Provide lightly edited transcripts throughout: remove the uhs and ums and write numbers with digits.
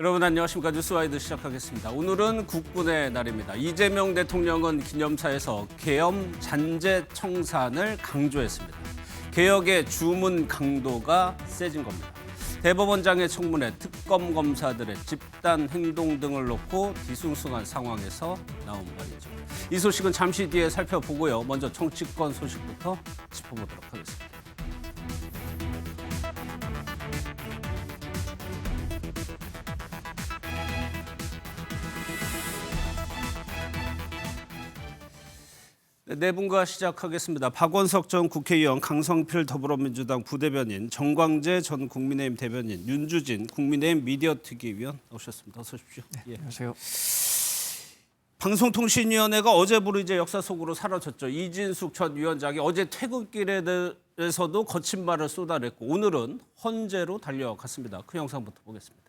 여러분 안녕하십니까. 뉴스와이드 시작하겠습니다. 오늘은 국군의 날입니다. 이재명 대통령은 기념사에서 계엄 잔재 청산을 강조했습니다. 개혁의 주문 강도가 세진 겁니다. 대법원장의 청문회, 특검 검사들의 집단 행동 등을 놓고 뒤숭숭한 상황에서 나온 말이죠. 이 소식은 잠시 뒤에 살펴보고요. 먼저 정치권 소식부터 짚어보도록 하겠습니다. 네 분과 시작하겠습니다. 박원석 전 국회의원, 강성필 더불어민주당 부대변인, 정광재 전 국민의힘 대변인, 윤주진 국민의힘 미디어특위위원 나오셨습니다. 어서 오십시오. 네, 안녕하세요. 방송통신위원회가 어제부로 이제 역사 속으로 사라졌죠. 이진숙 전 위원장이 어제 퇴근길에서도 거친 말을 쏟아냈고 오늘은 헌재로 달려갔습니다. 그 영상부터 보겠습니다.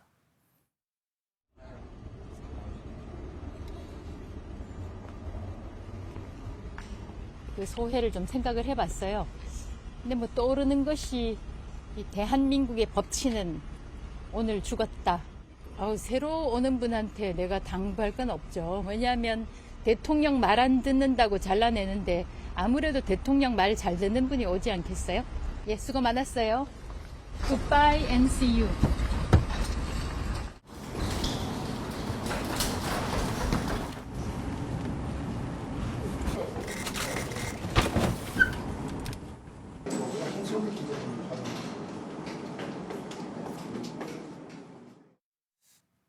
그 소회를 좀 생각을 해봤어요. 근데 뭐 떠오르는 것이 이 대한민국의 법치는 오늘 죽었다. 새로 오는 분한테 내가 당부할 건 없죠. 왜냐하면 대통령 말 안 듣는다고 잘라내는데 아무래도 대통령 말 잘 듣는 분이 오지 않겠어요? 예, 수고 많았어요. Goodbye and see you.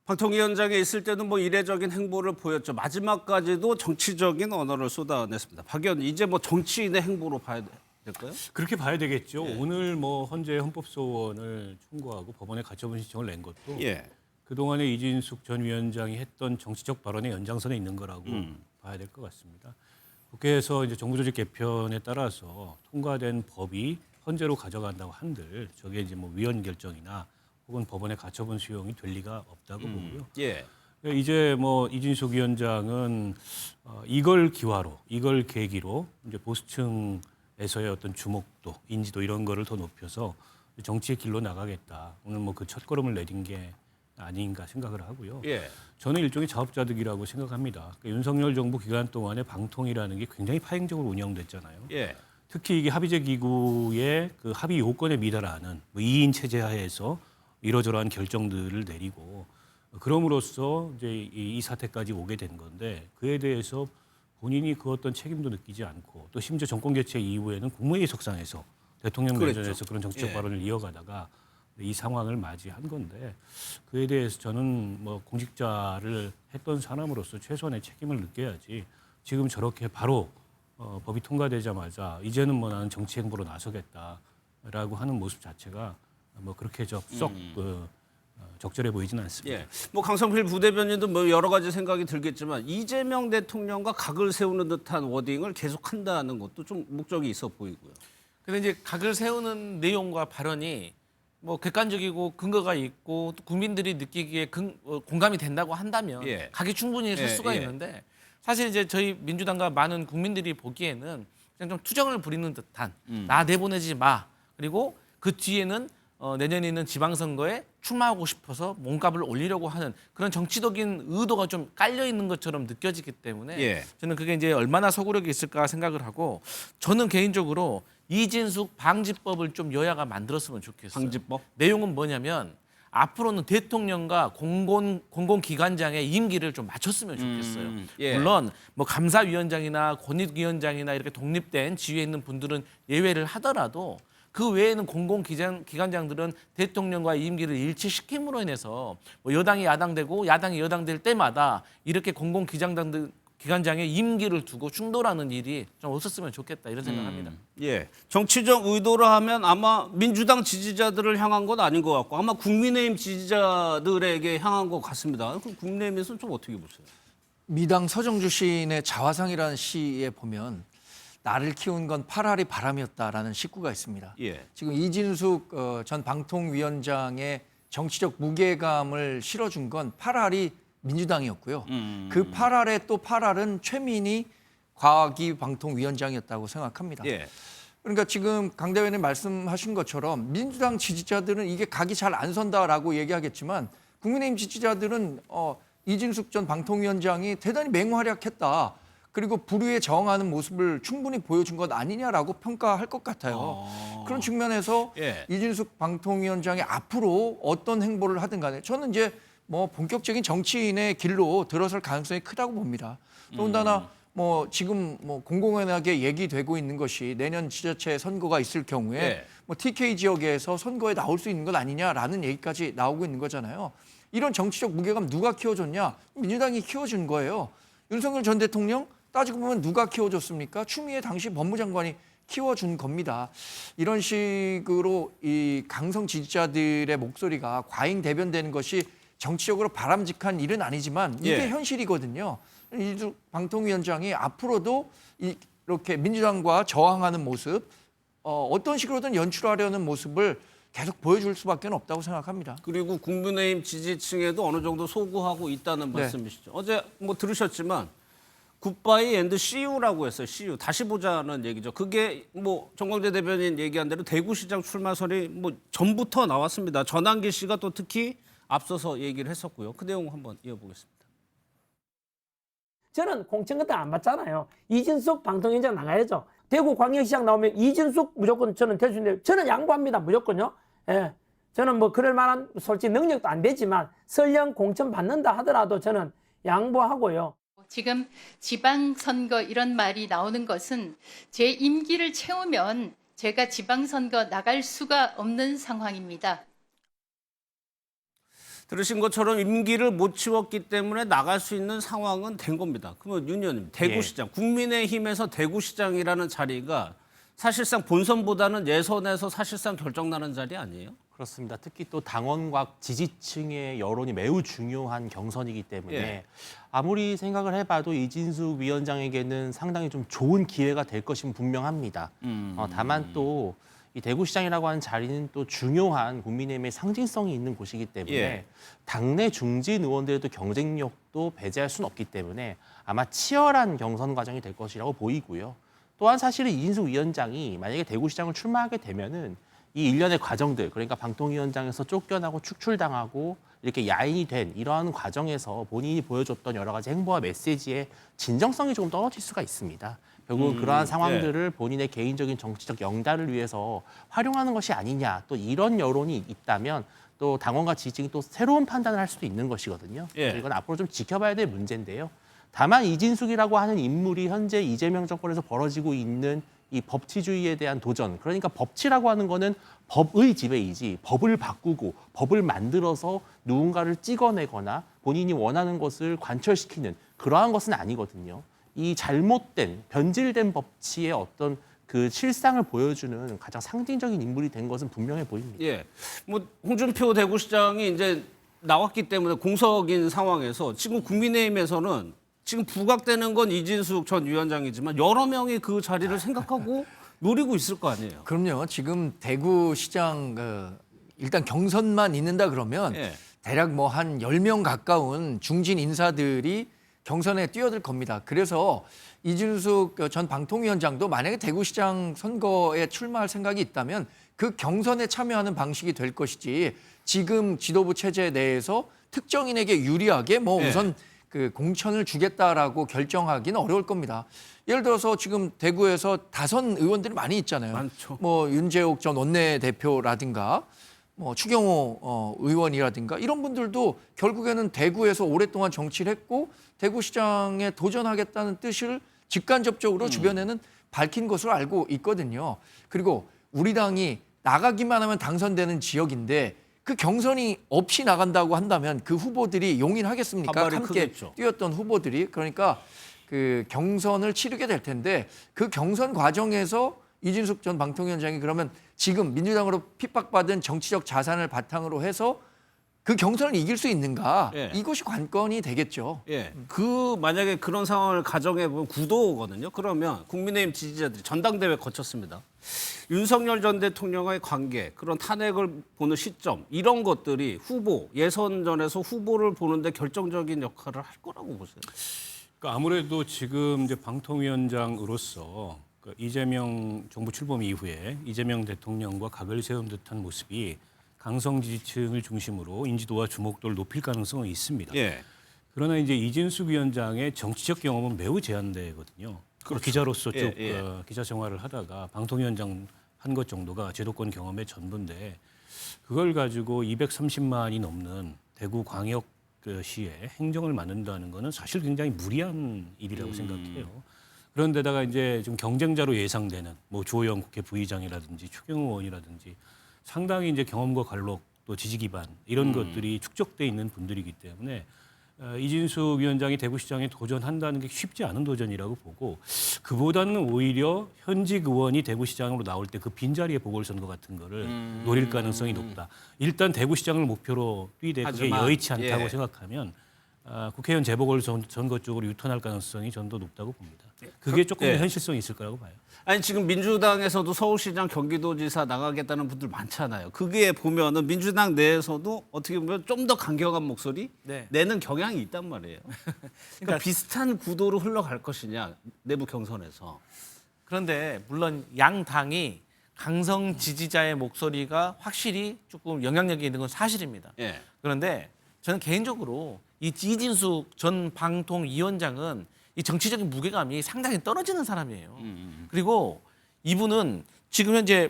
방통위원장에 있을 때는 뭐 이례적인 행보를 보였죠. 마지막까지도 정치적인 언어를 쏟아냈습니다. 박 의원, 이제 뭐 정치인의 행보로 봐야 될까요? 그렇게 봐야 되겠죠. 예. 오늘 뭐 헌재 헌법소원을 청구하고 법원에 가처분 신청을 낸 것도 예. 그동안에 이진숙 전 위원장이 했던 정치적 발언의 연장선에 있는 거라고 봐야 될 것 같습니다. 국회에서 이제 정부조직 개편에 따라서 통과된 법이 헌재로 가져간다고 한들 저게 이제 뭐 위헌 결정이나 혹은 법원의 가처분 수용이 될 리가 없다고 보고요. 예. 이제 뭐 이진숙 위원장은 이걸 기화로, 이걸 계기로 이제 보수층에서의 어떤 주목도, 인지도 이런 거를 더 높여서 정치의 길로 나가겠다. 오늘 뭐 그 첫걸음을 내딘 게 아닌가 생각을 하고요. 예. 저는 일종의 자업자득이라고 생각합니다. 그러니까 윤석열 정부 기간 동안에 방통이라는 게 굉장히 파행적으로 운영됐잖아요. 예. 특히 이게 합의제 기구의 그 합의 요건에 미달하는 뭐 2인 체제 하에서 이러저러한 결정들을 내리고 그럼으로써 이제 이 사태까지 오게 된 건데 그에 대해서 본인이 그 어떤 책임도 느끼지 않고 또 심지어 정권 개최 이후에는 국무회의 속상해서 대통령 내전에서 그런 정치적 예. 발언을 이어가다가 이 상황을 맞이한 건데 그에 대해서 저는 뭐 공직자를 했던 사람으로서 최소한의 책임을 느껴야지 지금 저렇게 바로 법이 통과되자마자 이제는 뭐 나는 정치 행보로 나서겠다라고 하는 모습 자체가 뭐 그렇게 썩 적절해 보이지는 않습니다. 예. 뭐 강성필 부대변인도 뭐 여러 가지 생각이 들겠지만 이재명 대통령과 각을 세우는 듯한 워딩을 계속한다는 것도 좀 목적이 있어 보이고요. 근데 이제 각을 세우는 내용과 발언이 뭐 객관적이고 근거가 있고 또 국민들이 느끼기에 공감이 된다고 한다면 예. 각이 충분히 설 예, 수가 예. 있는데 사실 이제 저희 민주당과 많은 국민들이 보기에는 그냥 좀 투정을 부리는 듯한 나 내보내지 마. 그리고 그 뒤에는 내년에 있는 지방선거에 출마하고 싶어서 몸값을 올리려고 하는 그런 정치적인 의도가 좀 깔려 있는 것처럼 느껴지기 때문에 예. 저는 그게 이제 얼마나 서구력이 있을까 생각을 하고 저는 개인적으로 이진숙 방지법을 좀 여야가 만들었으면 좋겠어요. 방지법? 내용은 뭐냐면 앞으로는 대통령과 공공기관장의 임기를 좀 맞췄으면 좋겠어요. 예. 물론 뭐 감사위원장이나 권익위원장이나 이렇게 독립된 지위에 있는 분들은 예외를 하더라도 그 외에는 공공기관장들은 대통령과 임기를 일치시킴으로 인해서 뭐 여당이 야당되고 야당이 여당될 때마다 이렇게 기관장의 임기를 두고 충돌하는 일이 좀 없었으면 좋겠다 이런 생각합니다. 예. 정치적 의도로 하면 아마 민주당 지지자들을 향한 건 아닌 것 같고 아마 국민의힘 지지자들에게 향한 것 같습니다. 그럼 국민의힘에서는 좀 어떻게 보세요? 미당 서정주 시인의 자화상이라는 시에 보면 나를 키운 건 파라리 바람이었다라는 식구가 있습니다. 예. 지금 이진숙 전 방통위원장의 정치적 무게감을 실어준 건 파랄이 민주당이었고요. 그 파랄의 또 파랄은 최민희 과학기방통위원장이었다고 생각합니다. 예. 그러니까 지금 강 대변인 말씀하신 것처럼 민주당 지지자들은 이게 각이 잘 안 선다라고 얘기하겠지만 국민의힘 지지자들은 이진숙 전 방통위원장이 대단히 맹활약했다. 그리고 불의에 저항하는 모습을 충분히 보여준 것 아니냐라고 평가할 것 같아요. 그런 측면에서 예. 이진숙 방통위원장이 앞으로 어떤 행보를 하든 간에 저는 이제 뭐 본격적인 정치인의 길로 들어설 가능성이 크다고 봅니다. 더군다나 뭐 지금 뭐 공공연하게 얘기되고 있는 것이 내년 지자체 선거가 있을 경우에 예. 뭐 TK 지역에서 선거에 나올 수 있는 것 아니냐라는 얘기까지 나오고 있는 거잖아요. 이런 정치적 무게감 누가 키워줬냐? 민주당이 키워준 거예요. 윤석열 전 대통령 따지고 보면 누가 키워줬습니까? 추미애 당시 법무장관이 키워준 겁니다. 이런 식으로 이 강성 지지자들의 목소리가 과잉 대변되는 것이 정치적으로 바람직한 일은 아니지만 이게 예. 현실이거든요. 이준석 방통위원장이 앞으로도 이렇게 민주당과 저항하는 모습, 어떤 식으로든 연출하려는 모습을 계속 보여줄 수밖에 없다고 생각합니다. 그리고 국민의힘 지지층에도 어느 정도 소구하고 있다는 네. 말씀이시죠. 어제 뭐 들으셨지만 굿바이 앤드 CU라고 했어요. CU 다시 보자는 얘기죠. 그게 뭐 정광재 대변인 얘기한 대로 대구시장 출마설이 뭐 전부터 나왔습니다. 전한길 씨가 또 특히 앞서서 얘기를 했었고요. 그 내용 한번 이어보겠습니다. 저는 공천 같은 안 받잖아요. 이진숙 방통위원장 나가야죠. 대구 광역시장 나오면 이진숙 무조건 저는 될 수 있는데 저는 양보합니다. 무조건요. 예. 저는 뭐 그럴 만한 솔직히 능력도 안 되지만 설령 공천 받는다 하더라도 저는 양보하고요. 지금 지방선거 이런 말이 나오는 것은 제 임기를 채우면 제가 지방선거 나갈 수가 없는 상황입니다. 들으신 것처럼 임기를 못 채웠기 때문에 나갈 수 있는 상황은 된 겁니다. 그러면 윤 의원님, 대구시장, 국민의힘에서 대구시장이라는 자리가 사실상 본선보다는 예선에서 사실상 결정나는 자리 아니에요? 그렇습니다. 특히 또 당원과 지지층의 여론이 매우 중요한 경선이기 때문에 예. 아무리 생각을 해봐도 이진숙 위원장에게는 상당히 좀 좋은 기회가 될 것은 분명합니다. 다만 또 이 대구시장이라고 하는 자리는 또 중요한 국민의힘의 상징성이 있는 곳이기 때문에 예. 당내 중진 의원들도 경쟁력도 배제할 수는 없기 때문에 아마 치열한 경선 과정이 될 것이라고 보이고요. 또한 사실은 이진숙 위원장이 만약에 대구시장을 출마하게 되면은 이 일련의 과정들, 그러니까 방통위원장에서 쫓겨나고 축출당하고 이렇게 야인이 된 이러한 과정에서 본인이 보여줬던 여러 가지 행보와 메시지의 진정성이 조금 떨어질 수가 있습니다. 결국은 그러한 상황들을 본인의 개인적인 정치적 영달을 위해서 활용하는 것이 아니냐, 또 이런 여론이 있다면 또 당원과 지지층이 또 새로운 판단을 할 수도 있는 것이거든요. 예. 이건 앞으로 좀 지켜봐야 될 문제인데요. 다만 이진숙이라고 하는 인물이 현재 이재명 정권에서 벌어지고 있는 이 법치주의에 대한 도전, 그러니까 법치라고 하는 거는 법의 지배이지 법을 바꾸고 법을 만들어서 누군가를 찍어내거나 본인이 원하는 것을 관철시키는 그러한 것은 아니거든요. 이 잘못된 변질된 법치의 어떤 그 실상을 보여주는 가장 상징적인 인물이 된 것은 분명해 보입니다. 예. 뭐 홍준표 대구시장이 이제 나왔기 때문에 공석인 상황에서 지금 국민의힘에서는 지금 부각되는 건 이진숙 전 위원장이지만 여러 명이 그 자리를 생각하고 노리고 있을 거 아니에요. 그럼요. 지금 대구시장 일단 경선만 있는다 그러면 예. 대략 뭐 한 10명 가까운 중진 인사들이 경선에 뛰어들 겁니다. 그래서 이준숙 전 방통위원장도 만약에 대구시장 선거에 출마할 생각이 있다면 그 경선에 참여하는 방식이 될 것이지 지금 지도부 체제 내에서 특정인에게 유리하게 뭐 예. 우선 그 공천을 주겠다라고 결정하기는 어려울 겁니다. 예를 들어서 지금 대구에서 다선 의원들이 많이 있잖아요. 많죠. 뭐 윤재옥 전 원내대표라든가 뭐 추경호 의원이라든가 이런 분들도 결국에는 대구에서 오랫동안 정치를 했고 대구시장에 도전하겠다는 뜻을 직간접적으로 주변에는 밝힌 것으로 알고 있거든요. 그리고 우리 당이 나가기만 하면 당선되는 지역인데 그 경선이 없이 나간다고 한다면 그 후보들이 용인하겠습니까? 반발이 함께 크겠죠. 뛰었던 후보들이. 그러니까 그 경선을 치르게 될 텐데 그 경선 과정에서 이진숙 전 방통위원장이 그러면 지금 민주당으로 핍박받은 정치적 자산을 바탕으로 해서 그 경선을 이길 수 있는가? 예. 이것이 관건이 되겠죠. 예. 그 만약에 그런 상황을 가정해 보면 구도거든요. 그러면 국민의힘 지지자들이 전당대회 거쳤습니다. 윤석열 전 대통령과의 관계, 그런 탄핵을 보는 시점 이런 것들이 후보 예선전에서 후보를 보는데 결정적인 역할을 할 거라고 보세요. 그러니까 아무래도 지금 이제 방통위원장으로서 그 이재명 정부 출범 이후에 이재명 대통령과 각을 세운 듯한 모습이 강성 지지층을 중심으로 인지도와 주목도를 높일 가능성은 있습니다. 예. 그러나 이제 이진숙 위원장의 정치적 경험은 매우 제한되거든요. 기자로서 쭉 예, 예. 기자 생활을 하다가 방통위원장 한 것 정도가 제도권 경험의 전부인데 그걸 가지고 230만이 넘는 대구 광역시에 행정을 맡는다는 거는 사실 굉장히 무리한 일이라고 생각해요. 그런데다가 이제 좀 경쟁자로 예상되는 뭐 주호영 국회 부의장이라든지 추경호 의원이라든지 상당히 이제 경험과 관록 또 지지 기반 이런 것들이 축적돼 있는 분들이기 때문에 이진숙 위원장이 대구시장에 도전한다는 게 쉽지 않은 도전이라고 보고 그보다는 오히려 현직 의원이 대구시장으로 나올 때 그 빈자리에 보궐선거 같은 거를 노릴 가능성이 높다. 일단 대구시장을 목표로 뛰되 그게 하지만, 여의치 않다고 예. 생각하면 국회의원 재보궐선거 쪽으로 유턴할 가능성이 전 더 높다고 봅니다. 그게 조금 더 예. 현실성이 있을 거라고 봐요. 아니 지금 민주당에서도 서울시장, 경기도지사 나가겠다는 분들 많잖아요. 그게 보면은 민주당 내에서도 어떻게 보면 좀 더 강경한 목소리 네. 내는 경향이 있단 말이에요. 그러니까 비슷한 구도로 흘러갈 것이냐 내부 경선에서. 그런데 물론 양 당이 강성 지지자의 목소리가 확실히 조금 영향력이 있는 건 사실입니다. 예. 그런데 저는 개인적으로 이 이진숙 전 방통위원장은 이 정치적인 무게감이 상당히 떨어지는 사람이에요. 그리고 이분은 지금 현재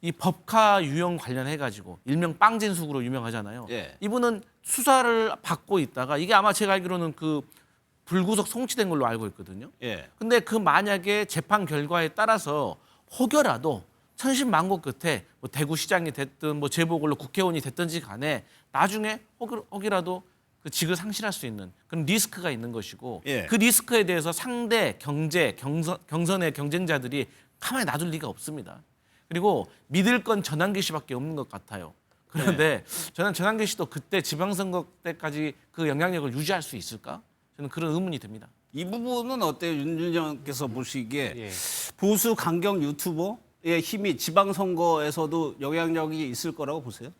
이 법카 유형 관련해 가지고 일명 빵진숙으로 유명하잖아요. 예. 이분은 수사를 받고 있다가 이게 아마 제가 알기로는 그 불구속 송치된 걸로 알고 있거든요. 예. 근데 그 만약에 재판 결과에 따라서 혹여라도 천신만고 끝에 뭐 대구시장이 됐든 뭐 재보궐로 국회의원이 됐든지 간에 나중에 혹이라도 그 직을 상실할 수 있는 그런 리스크가 있는 것이고 예. 그 리스크에 대해서 상대 경선의 경쟁자들이 가만히 놔둘 리가 없습니다. 그리고 믿을 건 전환기 씨밖에 없는 것 같아요. 그런데 저는 전환기 씨도 그때 지방선거 때까지 그 영향력을 유지할 수 있을까? 저는 그런 의문이 듭니다. 이 부분은 어때요? 윤준영께서 보시기에 예. 보수 강경 유튜버의 힘이 지방선거에서도 영향력이 있을 거라고 보세요?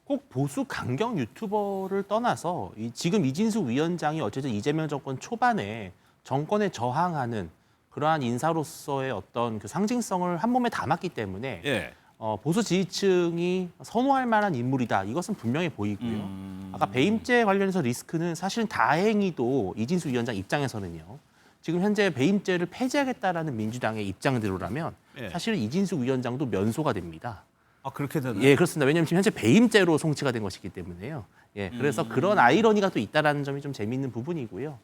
꼭 보수 강경 유튜버를 떠나서 지금 이진숙 위원장이 어쨌든 이재명 정권 초반에 정권에 저항하는 그러한 인사로서의 어떤 그 상징성을 한 몸에 담았기 때문에 예. 보수 지지층이 선호할 만한 인물이다. 이것은 분명해 보이고요. 아까 배임죄 관련해서 리스크는 사실은 다행히도 이진숙 위원장 입장에서는요. 지금 현재 배임죄를 폐지하겠다라는 민주당의 입장대로라면 예. 사실은 이진숙 위원장도 면소가 됩니다. 아 그렇게 되나요? 예, 그렇습니다. 왜냐하면 지금 현재 배임죄로 송치가 된 것이기 때문에요. 예, 그래서 그런 아이러니가 또 있다라는 점이 좀 재미있는 부분이고요.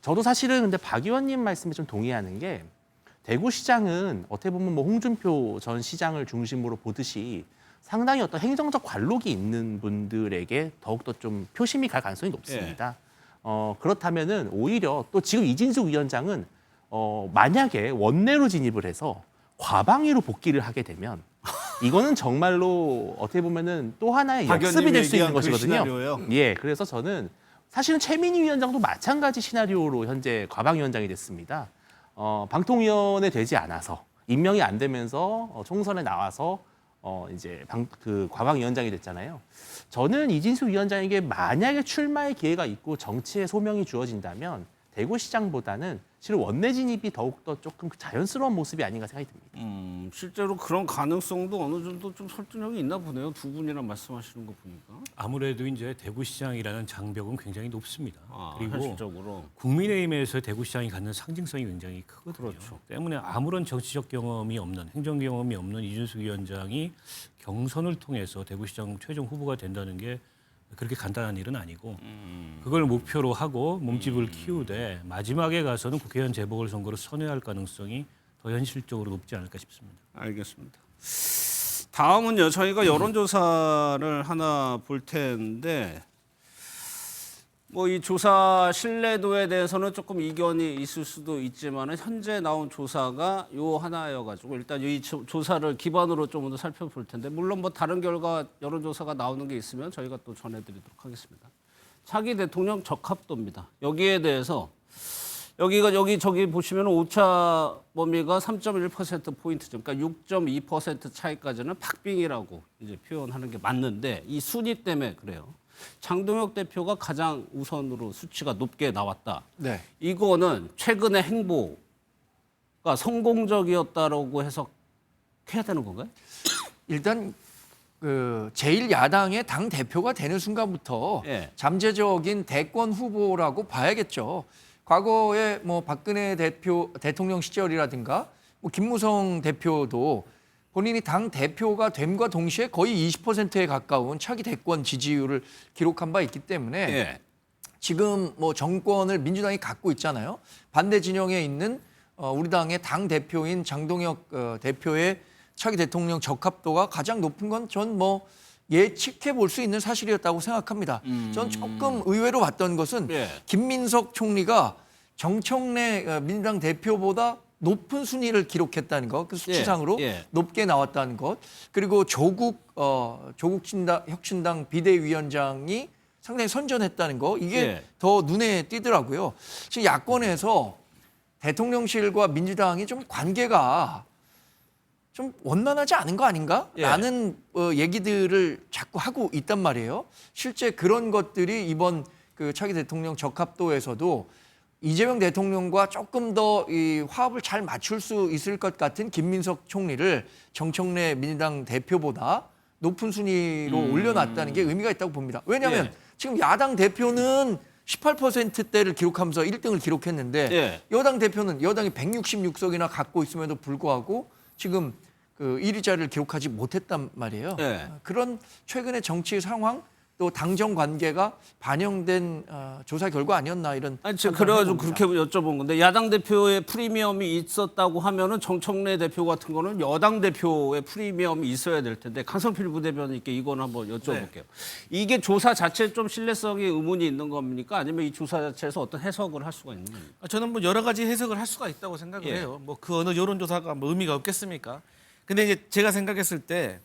저도 사실은 근데 박 의원님 말씀에 좀 동의하는 게 대구시장은 어떻게 보면 뭐 홍준표 전 시장을 중심으로 보듯이 상당히 어떤 행정적 관록이 있는 분들에게 더욱더 좀 표심이 갈 가능성이 높습니다. 그렇다면은 오히려 또 지금 이진숙 위원장은 만약에 원내로 진입을 해서 과방위로 복귀를 하게 되면 이거는 정말로 어떻게 보면은 또 하나의 박 역습이 될 수 의원님이 있는 그 것이거든요. 시나리오요? 예, 그래서 저는 사실은 최민희 위원장도 마찬가지 시나리오로 현재 과방위원장이 됐습니다. 방통위원회 되지 않아서 임명이 안 되면서 총선에 나와서 이제 그 과방위원장이 됐잖아요. 저는 이진숙 위원장에게 만약에 출마의 기회가 있고 정치의 소명이 주어진다면 대구시장보다는 실은 원내 진입이 더욱더 조금 자연스러운 모습이 아닌가 생각이 듭니다. 실제로 그런 가능성도 어느 정도 좀 설득력이 있나 보네요. 두 분이랑 말씀하시는 거 보니까. 아무래도 이제 대구시장이라는 장벽은 굉장히 높습니다. 그리고 현실적으로. 국민의힘에서 대구시장이 갖는 상징성이 굉장히 크거든요. 그렇죠. 때문에 아무런 정치적 경험이 없는 행정 경험이 없는 이준숙 위원장이 경선을 통해서 대구시장 최종 후보가 된다는 게 그렇게 간단한 일은 아니고 그걸 목표로 하고 몸집을 키우되 마지막에 가서는 국회의원 재보궐선거로 선회할 가능성이 더 현실적으로 높지 않을까 싶습니다. 알겠습니다. 다음은요. 저희가 여론조사를 하나 볼 텐데 뭐 이 조사 신뢰도에 대해서는 조금 이견이 있을 수도 있지만 현재 나온 조사가 요 하나여가지고 일단 이 조사를 기반으로 좀 더 살펴볼 텐데 물론 뭐 다른 결과 여론조사가 나오는 게 있으면 저희가 또 전해드리도록 하겠습니다. 차기 대통령 적합도입니다. 여기에 대해서 저기 보시면 오차 범위가 3.1% 포인트죠. 그러니까 6.2% 차이까지는 박빙이라고 이제 표현하는 게 맞는데 이 순위 때문에 그래요. 장동혁 대표가 가장 우선으로 수치가 높게 나왔다. 네. 이거는 최근의 행보가 성공적이었다라고 해석해야 되는 건가요? 일단 제1 야당의 당 대표가 되는 순간부터 예. 잠재적인 대권 후보라고 봐야겠죠. 과거에 뭐 박근혜 대통령 시절이라든가 뭐 김무성 대표도 본인이 당 대표가 됨과 동시에 거의 20%에 가까운 차기 대권 지지율을 기록한 바 있기 때문에 예. 지금 뭐 정권을 민주당이 갖고 있잖아요. 반대 진영에 있는 우리 당의 당 대표인 장동혁 대표의 차기 대통령 적합도가 가장 높은 건 전 뭐 예측해 볼 수 있는 사실이었다고 생각합니다. 전 조금 의외로 봤던 것은 예. 김민석 총리가 정청래 민주당 대표보다 높은 순위를 기록했다는 것, 그 수치상으로 예. 예. 높게 나왔다는 것, 그리고 조국 혁신당 비대위원장이 상당히 선전했다는 거, 이게 예. 더 눈에 띄더라고요. 지금 야권에서 대통령실과 민주당이 좀 관계가 좀 원만하지 않은 거 아닌가? 예. 라는 얘기들을 자꾸 하고 있단 말이에요. 실제 그런 것들이 이번 그 차기 대통령 적합도에서도 이재명 대통령과 조금 더 이 화합을 잘 맞출 수 있을 것 같은 김민석 총리를 정청래 민주당 대표보다 높은 순위로 올려놨다는 게 의미가 있다고 봅니다. 왜냐하면 예. 지금 야당 대표는 18%대를 기록하면서 1등을 기록했는데 예. 여당 대표는 여당이 166석이나 갖고 있음에도 불구하고 지금 그 1위 자리를 기록하지 못했단 말이에요. 예. 그런 최근의 정치 상황 또 당정 관계가 반영된 조사 결과 아니었나 이런. 아니, 제가 판단을 그래가지고 해봅니다. 그렇게 여쭤본 건데 야당 대표의 프리미엄이 있었다고 하면은 정청래 대표 같은 거는 여당 대표의 프리미엄이 있어야 될 텐데 강성필 부대변인께 이건 한번 여쭤볼게요. 이게 조사 자체에 좀 신뢰성에 의문이 있는 겁니까? 아니면 이 조사 자체에서 어떤 해석을 할 수가 있는 겁니까? 저는 뭐 여러 가지 해석을 할 수가 있다고 생각을 예. 해요. 뭐 그 어느 여론조사가 뭐 의미가 없겠습니까? 근데 이제 제가 생각했을 때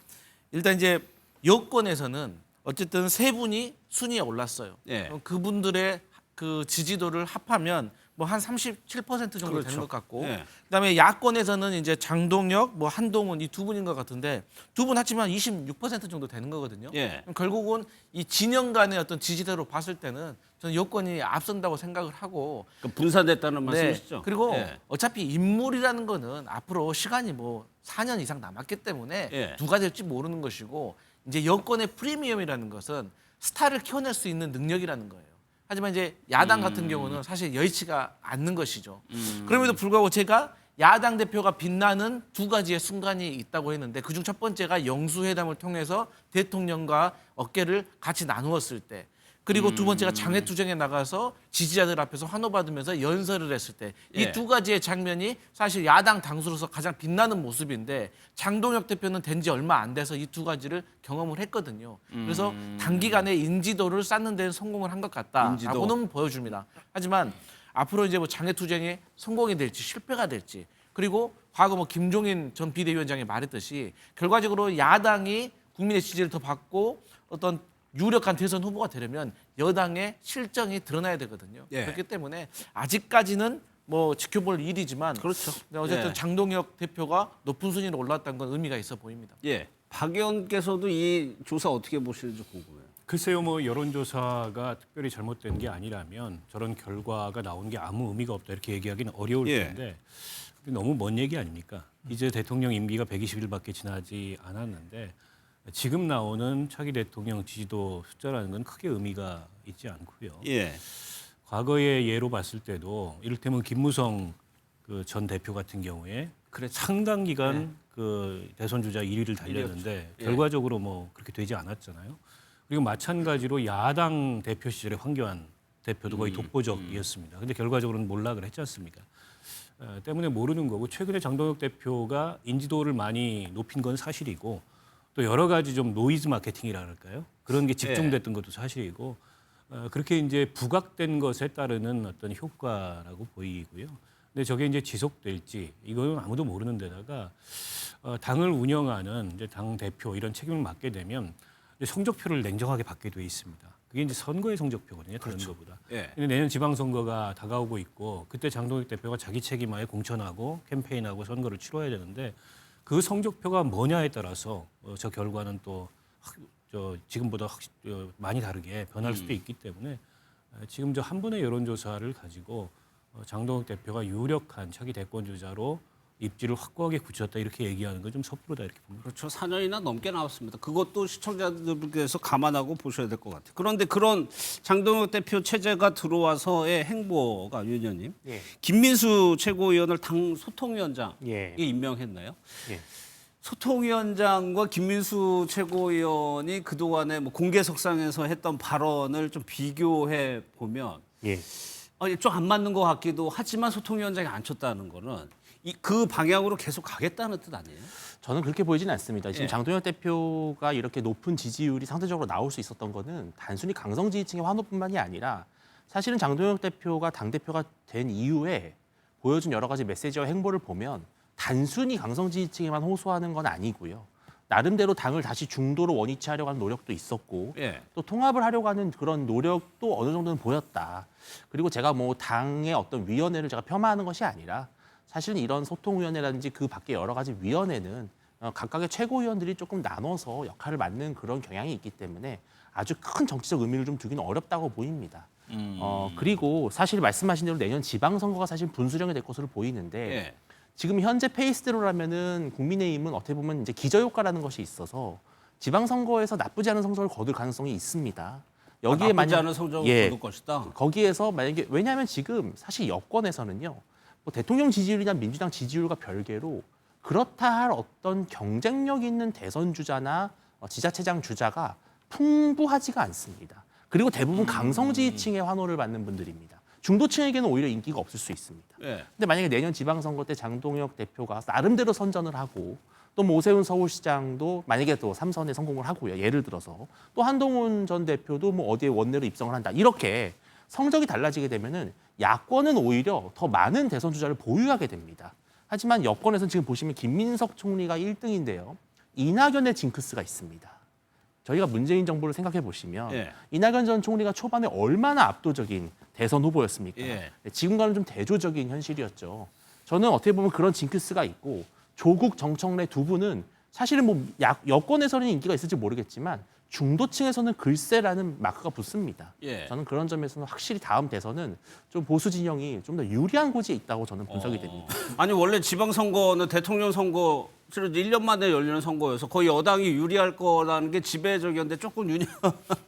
일단 이제 여권에서는 어쨌든 세 분이 순위에 올랐어요. 예. 그분들의 그 지지도를 합하면 뭐 한 37% 정도 그렇죠. 되는 것 같고, 예. 그다음에 야권에서는 이제 장동혁, 뭐 한동훈 이 두 분인 것 같은데 두 분 합치면 26% 정도 되는 거거든요. 예. 그럼 결국은 이 진영 간의 어떤 지지대로 봤을 때는 저는 여권이 앞선다고 생각을 하고. 그러니까 분산됐다는 말씀이시죠? 그리고 예. 어차피 인물이라는 거는 앞으로 시간이 뭐 4년 이상 남았기 때문에 예. 누가 될지 모르는 것이고, 이제 여권의 프리미엄이라는 것은 스타를 키워낼 수 있는 능력이라는 거예요. 하지만 이제 야당 같은 경우는 사실 여의치가 않는 것이죠. 그럼에도 불구하고 제가 야당 대표가 빛나는 두 가지의 순간이 있다고 했는데 그중 첫 번째가 영수회담을 통해서 대통령과 어깨를 같이 나누었을 때, 그리고 두 번째가 장외투쟁에 나가서 지지자들 앞에서 환호받으면서 연설을 했을 때, 이 예. 두 가지의 장면이 사실 야당 당수로서 가장 빛나는 모습인데 장동혁 대표는 된 지 얼마 안 돼서 이 두 가지를 경험을 했거든요. 그래서 단기간에 인지도를 쌓는 데는 성공을 한 것 같다라고는 보여줍니다. 하지만 앞으로 이제 뭐 장외투쟁이 성공이 될지 실패가 될지, 그리고 과거 뭐 김종인 전 비대위원장이 말했듯이 결과적으로 야당이 국민의 지지를 더 받고 어떤 유력한 대선 후보가 되려면 여당의 실정이 드러나야 되거든요. 예. 그렇기 때문에 아직까지는 뭐 지켜볼 일이지만, 그렇죠. 어쨌든 예. 장동혁 대표가 높은 순위로 올랐다는 건 의미가 있어 보입니다. 예. 박 의원께서도 이 조사 어떻게 보시는지 궁금해요. 글쎄요, 뭐 여론조사가 특별히 잘못된 게 아니라면 저런 결과가 나온 게 아무 의미가 없다 이렇게 얘기하기는 어려울 예. 텐데 너무 먼 얘기 아닙니까? 이제 대통령 임기가 120일밖에 지나지 않았는데 지금 나오는 차기 대통령 지지도 숫자라는 건 크게 의미가 있지 않고요. 예. 과거의 예로 봤을 때도 이를테면 김무성 그 전 대표 같은 경우에 상당 기간 그 대선 주자 1위를 달렸는데 예. 결과적으로 뭐 그렇게 되지 않았잖아요. 그리고 마찬가지로 야당 대표 시절에 황교안 대표도 거의 독보적이었습니다. 근데 결과적으로는 몰락을 했지 않습니까? 때문에 모르는 거고, 최근에 장동혁 대표가 인지도를 많이 높인 건 사실이고, 또 여러 가지 좀 노이즈 마케팅이라 할까요? 그런 게 집중됐던 것도 사실이고, 그렇게 이제 부각된 것에 따르는 어떤 효과라고 보이고요. 근데 저게 이제 지속될지 이거는 아무도 모르는 데다가 당을 운영하는 이제 당 대표 이런 책임을 맡게 되면 성적표를 냉정하게 받게 돼 있습니다. 그게 이제 선거의 성적표거든요, 다른 것보다. 예. 근데 내년 지방선거가 다가오고 있고 그때 장동혁 대표가 자기 책임하에 공천하고 캠페인하고 선거를 치러야 되는데 그 성적표가 뭐냐에 따라서 저 결과는 또 지금보다 많이 다르게 변할 수도 있기 때문에 지금 저 한 번의 여론조사를 가지고 장동혁 대표가 유력한 차기 대권 주자로 입지를 확고하게 굳혔다 이렇게 얘기하는 건 좀 섣부르다 이렇게 봅니다. 그렇죠. 4년이나 넘게 나왔습니다. 그것도 시청자들께서 감안하고 보셔야 될 것 같아요. 그런데 그런 장동혁 대표 체제가 들어와서의 행보가 유 의원님, 예. 김민수 최고위원을 당 소통위원장에 예. 임명했나요? 예. 소통위원장과 김민수 최고위원이 그동안에 뭐 공개석상에서 했던 발언을 좀 비교해 보면 예. 좀 안 맞는 것 같기도 하지만 소통위원장이 안 쳤다는 거는 그 방향으로 계속 가겠다는 뜻 아니에요? 저는 그렇게 보이지는 않습니다. 지금 예. 장동혁 대표가 이렇게 높은 지지율이 상대적으로 나올 수 있었던 거는 단순히 강성 지지층의 환호뿐만이 아니라 사실은 장동혁 대표가 당대표가 된 이후에 보여준 여러 가지 메시지와 행보를 보면 단순히 강성 지지층에만 호소하는 건 아니고요. 나름대로 당을 다시 중도로 원위치 하려고 하는 노력도 있었고 예. 또 통합을 하려고 하는 그런 노력도 어느 정도는 보였다. 그리고 제가 뭐 당의 어떤 위원회를 제가 폄하하는 것이 아니라 사실은 이런 소통위원회라든지 그 밖에 여러 가지 위원회는 각각의 최고위원들이 조금 나눠서 역할을 맡는 그런 경향이 있기 때문에 아주 큰 정치적 의미를 좀 두기는 어렵다고 보입니다. 그리고 사실 말씀하신 대로 내년 지방선거가 사실 분수령이 될 것으로 보이는데 예. 지금 현재 페이스대로라면은 국민의힘은 어떻게 보면 이제 기저효과라는 것이 있어서 지방선거에서 나쁘지 않은 성적을 거둘 가능성이 있습니다. 여기에 나쁘지 않은 성적을 예. 거둘 것이다. 거기에서 만약에 왜냐하면 지금 사실 여권에서는요. 뭐 대통령 지지율이나 민주당 지지율과 별개로 그렇다 할 어떤 경쟁력 있는 대선 주자나 지자체장 주자가 풍부하지가 않습니다. 그리고 대부분 강성 지지층의 환호를 받는 분들입니다. 중도층에게는 오히려 인기가 없을 수 있습니다. 예. 근데 만약에 내년 지방선거 때 장동혁 대표가 나름대로 선전을 하고 또 뭐 오세훈 서울시장도 만약에 또 3선에 성공을 하고요. 예를 들어서 또 한동훈 전 대표도 뭐 어디에 원내로 입성을 한다. 이렇게 성적이 달라지게 되면은 야권은 오히려 더 많은 대선 주자를 보유하게 됩니다. 하지만 여권에서는 지금 보시면 김민석 총리가 1등인데요. 이낙연의 징크스가 있습니다. 저희가 문재인 정부를 생각해 보시면 예. 이낙연 전 총리가 초반에 얼마나 압도적인 대선 후보였습니까? 예. 지금과는 좀 대조적인 현실이었죠. 저는 어떻게 보면 그런 징크스가 있고 조국 정청래 두 분은 사실은 뭐 여권에서는 인기가 있을지 모르겠지만 중도층에서는 글쎄라는 마크가 붙습니다. 예. 저는 그런 점에서는 확실히 다음 대선은 좀 보수 진영이 좀 더 유리한 곳에 있다고 저는 분석이 됩니다. 아니 원래 지방선거는 대통령 선거 1년 만에 열리는 선거여서 거의 여당이 유리할 거라는 게 지배적이었는데 조금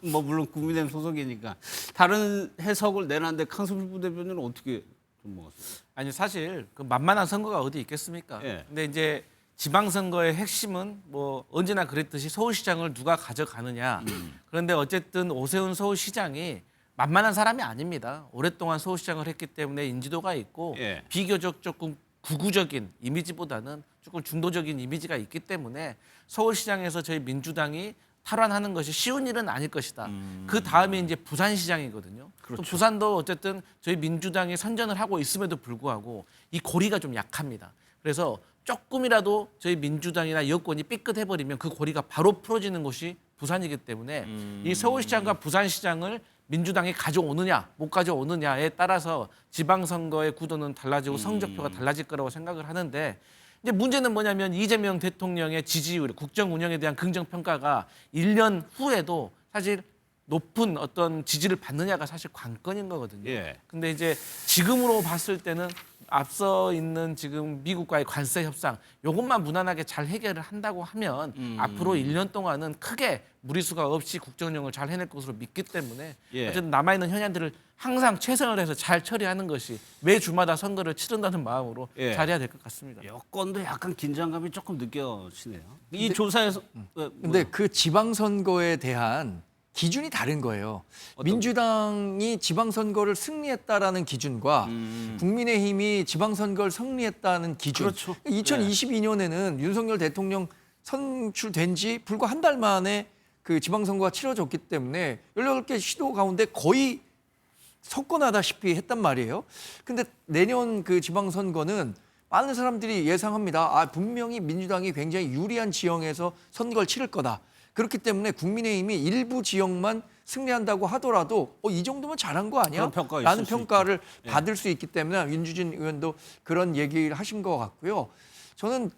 뭐 물론 국민의힘 소속이니까 다른 해석을 내놨는데 강승필 부대변인은 어떻게 좀 먹었어요? 아니 사실 그 만만한 선거가 어디 있겠습니까? 예. 근데 이제 지방선거의 핵심은 뭐 언제나 그랬듯이 서울시장을 누가 가져가느냐. 그런데 어쨌든 오세훈 서울시장이 만만한 사람이 아닙니다. 오랫동안 서울시장을 했기 때문에 인지도가 있고 예. 비교적 조금 구구적인 이미지보다는 조금 중도적인 이미지가 있기 때문에 서울시장에서 저희 민주당이 탈환하는 것이 쉬운 일은 아닐 것이다. 그 다음에 이제 부산시장이거든요. 그렇죠. 또 부산도 어쨌든 저희 민주당이 선전을 하고 있음에도 불구하고 이 고리가 좀 약합니다. 그래서 조금이라도 저희 민주당이나 여권이 삐끗해버리면 그 고리가 바로 풀어지는 곳이 부산이기 때문에 이 서울시장과 부산시장을 민주당이 가져오느냐 못 가져오느냐에 따라서 지방선거의 구도는 달라지고 성적표가 달라질 거라고 생각을 하는데 이제 문제는 뭐냐면 이재명 대통령의 지지율, 국정 운영에 대한 긍정 평가가 1년 후에도 사실 높은 어떤 지지를 받느냐가 사실 관건인 거거든요. 예. 근데 이제 지금으로 봤을 때는 앞서 있는 지금 미국과의 관세 협상 이것만 무난하게 잘 해결을 한다고 하면 앞으로 1년 동안은 크게 무리수가 없이 국정 운영을 잘 해낼 것으로 믿기 때문에 예. 어쨌든 남아있는 현안들을 항상 최선을 해서 잘 처리하는 것이 매 주마다 선거를 치른다는 마음으로 예. 잘해야 될 것 같습니다. 여권도 약간 긴장감이 조금 느껴지네요. 이 조사에서 근데 그 지방선거에 대한 기준이 다른 거예요. 민주당이 지방선거를 승리했다라는 기준과 국민의힘이 지방선거를 승리했다는 기준. 그렇죠. 2022년에는 윤석열 대통령 선출된 지 불과 한 달 만에 그 지방선거가 치러졌기 때문에 18개 시도 가운데 거의 석권하다시피 했단 말이에요. 근데 내년 그 지방선거는 많은 사람들이 예상합니다. 분명히 민주당이 굉장히 유리한 지형에서 선거를 치를 거다. 그렇기 때문에 국민의힘이 일부 지역만 승리한다고 하더라도 이 정도면 잘한 거 아니야? 그런 평가가 라는 있을 수 평가를 있죠. 받을 수 있기 때문에 윤주진 의원도 그런 얘기를 하신 것 같고요. 저는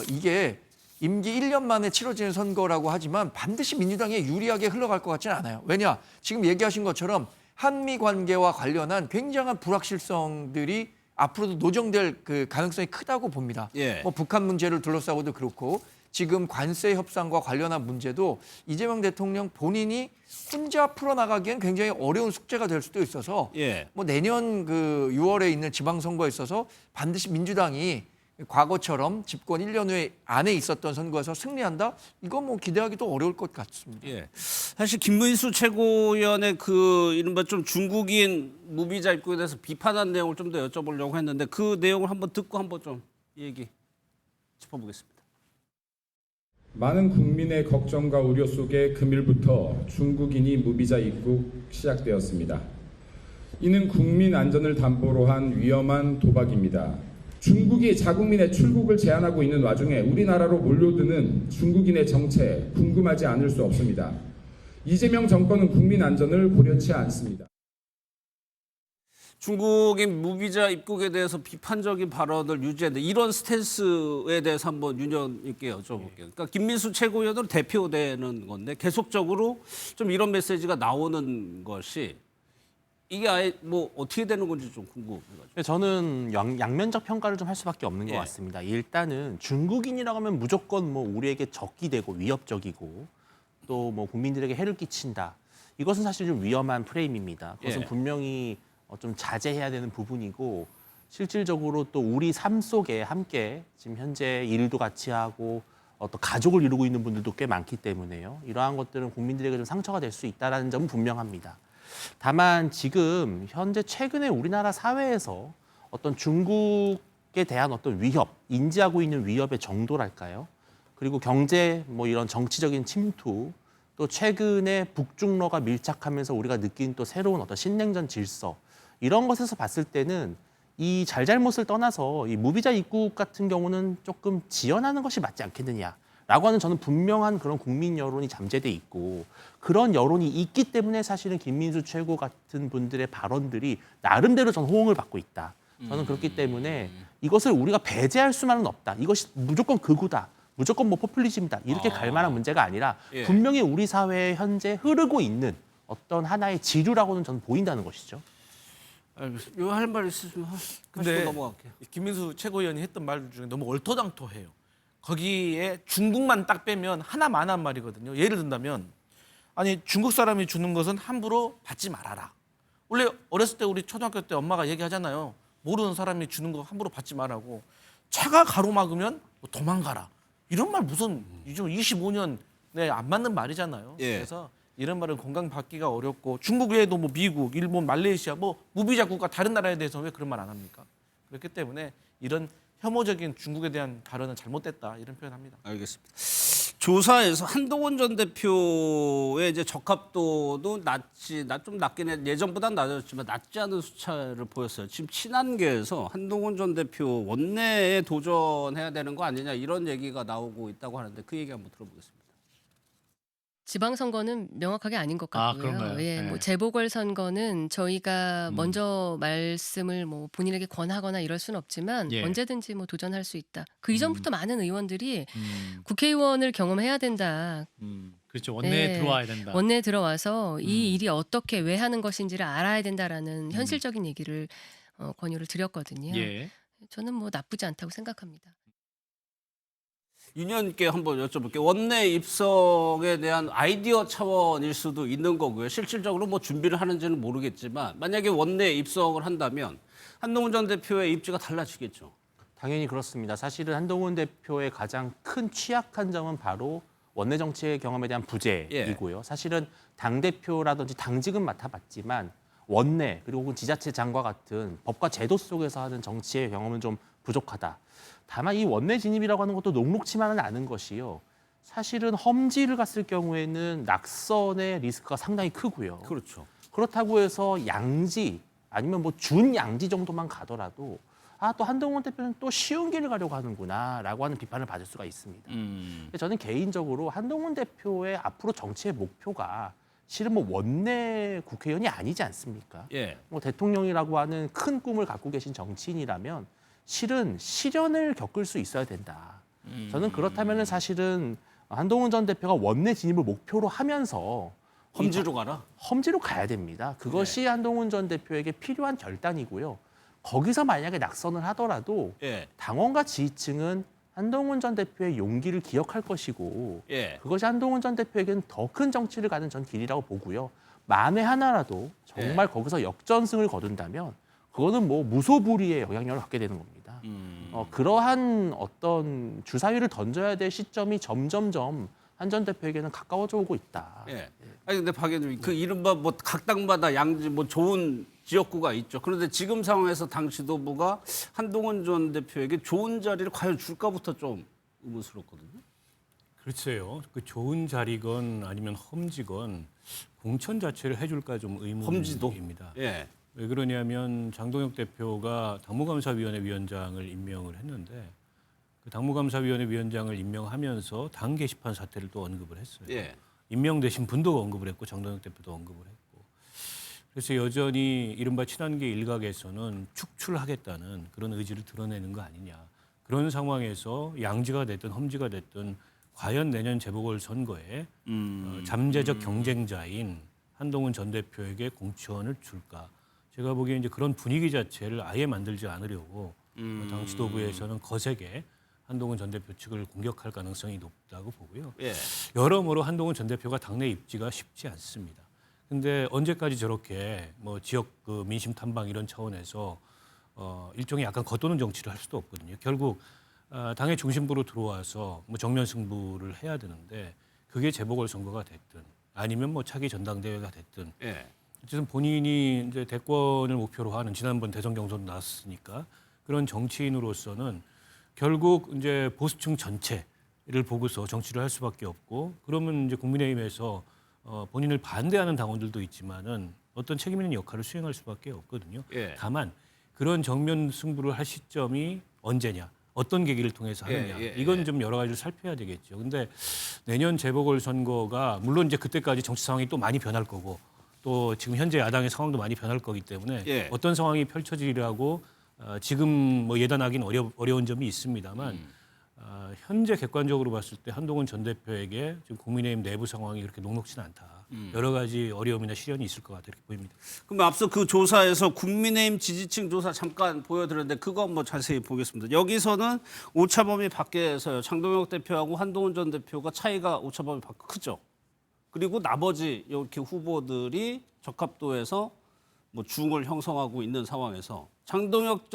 이게 임기 1년 만에 치러지는 선거라고 하지만 반드시 민주당에 유리하게 흘러갈 것 같지는 않아요. 왜냐? 지금 얘기하신 것처럼 한미 관계와 관련한 굉장한 불확실성들이 앞으로도 노정될 그 가능성이 크다고 봅니다. 예. 뭐 북한 문제를 둘러싸고도 그렇고 지금 관세 협상과 관련한 문제도 이재명 대통령 본인이 혼자 풀어나가기엔 굉장히 어려운 숙제가 될 수도 있어서 예. 뭐 내년 그 6월에 있는 지방선거에 있어서 반드시 민주당이 과거처럼 집권 1년 후에 안에 있었던 선거에서 승리한다? 이건 뭐 기대하기도 어려울 것 같습니다. 예. 사실 김문수 최고위원의 그 이른바 좀 중국인 무비자 입국에 대해서 비판한 내용을 좀 더 여쭤보려고 했는데 그 내용을 한번 듣고 한번 좀 얘기 짚어보겠습니다. 많은 국민의 걱정과 우려 속에 금일부터 중국인이 무비자 입국 시작되었습니다. 이는 국민 안전을 담보로 한 위험한 도박입니다. 중국이 자국민의 출국을 제한하고 있는 와중에 우리나라로 몰려드는 중국인의 정체 궁금하지 않을 수 없습니다. 이재명 정권은 국민 안전을 고려치 않습니다. 중국인 무비자 입국에 대해서 비판적인 발언을 유지했는데 이런 스탠스에 대해서 한번 윤 의원님께 여쭤볼게요. 그러니까 김민수 최고위원은 대표되는 건데 계속적으로 좀 이런 메시지가 나오는 것이 이게 아예 뭐 어떻게 되는 건지 좀 궁금해가지고. 저는 양면적 평가를 좀 할 수밖에 없는 것 예. 같습니다. 일단은 중국인이라고 하면 무조건 뭐 우리에게 적이 되고 위협적이고 또 뭐 국민들에게 해를 끼친다. 이것은 사실 좀 위험한 프레임입니다. 그것은 예. 분명히 좀 자제해야 되는 부분이고 실질적으로 또 우리 삶 속에 함께 지금 현재 일도 같이 하고 또 가족을 이루고 있는 분들도 꽤 많기 때문에요. 이러한 것들은 국민들에게 좀 상처가 될 수 있다는 점은 분명합니다. 다만 지금 현재 최근에 우리나라 사회에서 어떤 중국에 대한 어떤 위협, 인지하고 있는 위협의 정도랄까요? 그리고 경제, 뭐 이런 정치적인 침투, 또 최근에 북중러가 밀착하면서 우리가 느낀 또 새로운 어떤 신냉전 질서, 이런 것에서 봤을 때는 이 잘잘못을 떠나서 이 무비자 입국 같은 경우는 조금 지연하는 것이 맞지 않겠느냐라고 하는 저는 분명한 그런 국민 여론이 잠재돼 있고 그런 여론이 있기 때문에 사실은 김민수 최고 같은 분들의 발언들이 나름대로 전 호응을 받고 있다. 저는 그렇기 때문에 이것을 우리가 배제할 수만은 없다. 이것이 무조건 극우다. 무조건 뭐 포퓰리즘이다. 이렇게 갈 만한 문제가 아니라 예. 분명히 우리 사회에 현재 흐르고 있는 어떤 하나의 지류라고는 저는 보인다는 것이죠. 알겠습니다. 이거 할 말 있으시면 근데 하시고 넘어갈게요. 김민수 최고위원이 했던 말 중에 너무 얼토당토해요. 거기에 중국만 딱 빼면 하나만한 말이거든요. 예를 든다면 아니 중국 사람이 주는 것은 함부로 받지 말아라. 원래 어렸을 때 우리 초등학교 때 엄마가 얘기하잖아요. 모르는 사람이 주는 거 함부로 받지 말라고. 차가 가로막으면 뭐 도망가라. 이런 말 무슨 요즘 25년 내 안 맞는 말이잖아요. 예. 그래서 이런 말은 공감받기가 어렵고 중국 외에도 뭐 미국, 일본, 말레이시아 뭐 무비자 국가 다른 나라에 대해서 왜 그런 말 안 합니까? 그렇기 때문에 이런 혐오적인 중국에 대한 발언은 잘못됐다 이런 표현합니다. 알겠습니다. 조사에서 한동훈 전 대표의 이제 적합도도 좀 낮긴 해 예전보다는 낮았지만 낮지 않은 수차를 보였어요. 지금 친한계에서 한동훈 전 대표 원내에 도전해야 되는 거 아니냐 이런 얘기가 나오고 있다고 하는데 그 얘기 한번 들어보겠습니다. 지방선거는 명확하게 아닌 것 아, 같고요. 그런가요? 예, 네. 뭐 재보궐선거는 저희가 먼저 말씀을 뭐 본인에게 권하거나 이럴 수는 없지만 예. 언제든지 뭐 도전할 수 있다. 그 이전부터 많은 의원들이 음, 국회의원을 경험해야 된다. 그렇죠. 원내에 네. 들어와야 된다. 원내에 들어와서 이 일이 어떻게 왜 하는 것인지를 알아야 된다라는 현실적인 얘기를 권유를 드렸거든요. 예. 저는 뭐 나쁘지 않다고 생각합니다. 윤 의원님께 한번 여쭤볼게요. 원내 입성에 대한 아이디어 차원일 수도 있는 거고요. 실질적으로 뭐 준비를 하는지는 모르겠지만 만약에 원내 입성을 한다면 한동훈 전 대표의 입지가 달라지겠죠. 당연히 그렇습니다. 사실은 한동훈 대표의 가장 큰 취약한 점은 바로 원내 정치의 경험에 대한 부재이고요. 사실은 당대표라든지 당직은 맡아봤지만 원내 그리고 혹은 지자체장과 같은 법과 제도 속에서 하는 정치의 경험은 좀 부족하다. 다만 이 원내 진입이라고 하는 것도 녹록치만은 않은 것이요. 사실은 험지를 갔을 경우에는 낙선의 리스크가 상당히 크고요. 그렇죠. 그렇다고 해서 양지 아니면 뭐 준양지 정도만 가더라도 또 한동훈 대표는 또 쉬운 길을 가려고 하는구나라고 하는 비판을 받을 수가 있습니다. 근데 저는 개인적으로 한동훈 대표의 앞으로 정치의 목표가 실은 뭐 원내 국회의원이 아니지 않습니까? 예. 뭐 대통령이라고 하는 큰 꿈을 갖고 계신 정치인이라면 실은 시련을 겪을 수 있어야 된다. 저는 그렇다면은 사실은 한동훈 전 대표가 원내 진입을 목표로 하면서 험지로 가라. 험지로 가야 됩니다. 그것이 한동훈 전 대표에게 필요한 결단이고요. 거기서 만약에 낙선을 하더라도 예. 당원과 지지층은 한동훈 전 대표의 용기를 기억할 것이고 예. 그것이 한동훈 전 대표에게는 더 큰 정치를 가는 전 길이라고 보고요. 만에 하나라도 정말 거기서 역전승을 거둔다면 그거는 뭐 무소불위의 영향력을 갖게 되는 겁니다. 그러한 어떤 주사위를 던져야 될 시점이 점점점 한 전 대표에게는 가까워져 오고 있다. 예. 아니 근데 박 의원님 그 이른바 뭐 각 당마다 양지 뭐 좋은 지역구가 있죠. 그런데 지금 상황에서 당 지도부가 한동훈 전 대표에게 좋은 자리를 과연 줄까부터 좀 의문스럽거든요. 글쎄요. 그 좋은 자리건 아니면 험지건 공천 자체를 해줄까 좀 험지도? 의문입니다. 예. 왜 그러냐면 장동혁 대표가 당무감사위원회 위원장을 임명을 했는데 그 당무감사위원회 위원장을 임명하면서 당 게시판 사태를 또 언급을 했어요. 예. 임명되신 분도 언급을 했고 장동혁 대표도 언급을 했고 그래서 여전히 이른바 친한계 일각에서는 축출하겠다는 그런 의지를 드러내는 거 아니냐. 그런 상황에서 양지가 됐든 험지가 됐든 과연 내년 재보궐선거에 잠재적 경쟁자인 한동훈 전 대표에게 공천을 줄까? 제가 보기에 이제 그런 분위기 자체를 아예 만들지 않으려고 당 지도부에서는 거세게 한동훈 전 대표 측을 공격할 가능성이 높다고 보고요. 예. 여러모로 한동훈 전 대표가 당내 입지가 쉽지 않습니다. 근데 언제까지 저렇게 뭐 지역 그 민심 탐방 이런 차원에서 일종의 약간 겉도는 정치를 할 수도 없거든요. 결국 당의 중심부로 들어와서 뭐 정면 승부를 해야 되는데 그게 재보궐선거가 됐든 아니면 뭐 차기 전당대회가 됐든 예. 어쨌든 본인이 이제 대권을 목표로 하는 지난번 대선 경선도 나왔으니까 그런 정치인으로서는 결국 이제 보수층 전체를 보고서 정치를 할 수밖에 없고 그러면 이제 국민의힘에서 본인을 반대하는 당원들도 있지만은 어떤 책임 있는 역할을 수행할 수밖에 없거든요. 예. 다만 그런 정면 승부를 할 시점이 언제냐, 어떤 계기를 통해서 하느냐 이건 좀 여러 가지를 살펴야 되겠죠. 근데 내년 재보궐선거가 물론 이제 그때까지 정치 상황이 또 많이 변할 거고 또 지금 현재 야당의 상황도 많이 변할 거기 때문에 예. 어떤 상황이 펼쳐지리라고 지금 뭐 예단하기는 어려운 점이 있습니다만 현재 객관적으로 봤을 때 한동훈 전 대표에게 지금 국민의힘 내부 상황이 그렇게 녹록지는 않다. 여러 가지 어려움이나 시련이 있을 것 같아 이렇게 보입니다. 그럼 앞서 그 조사에서 국민의힘 지지층 조사 잠깐 보여드렸는데 그거 한번 자세히 보겠습니다. 여기서는 오차범위 밖에서요. 장동혁 대표하고 한동훈 전 대표가 차이가 오차범위 밖 크죠. 그리고 나머지 이렇게 후보들이 적합도에서 뭐 중을 형성하고 있는 상황에서 장동혁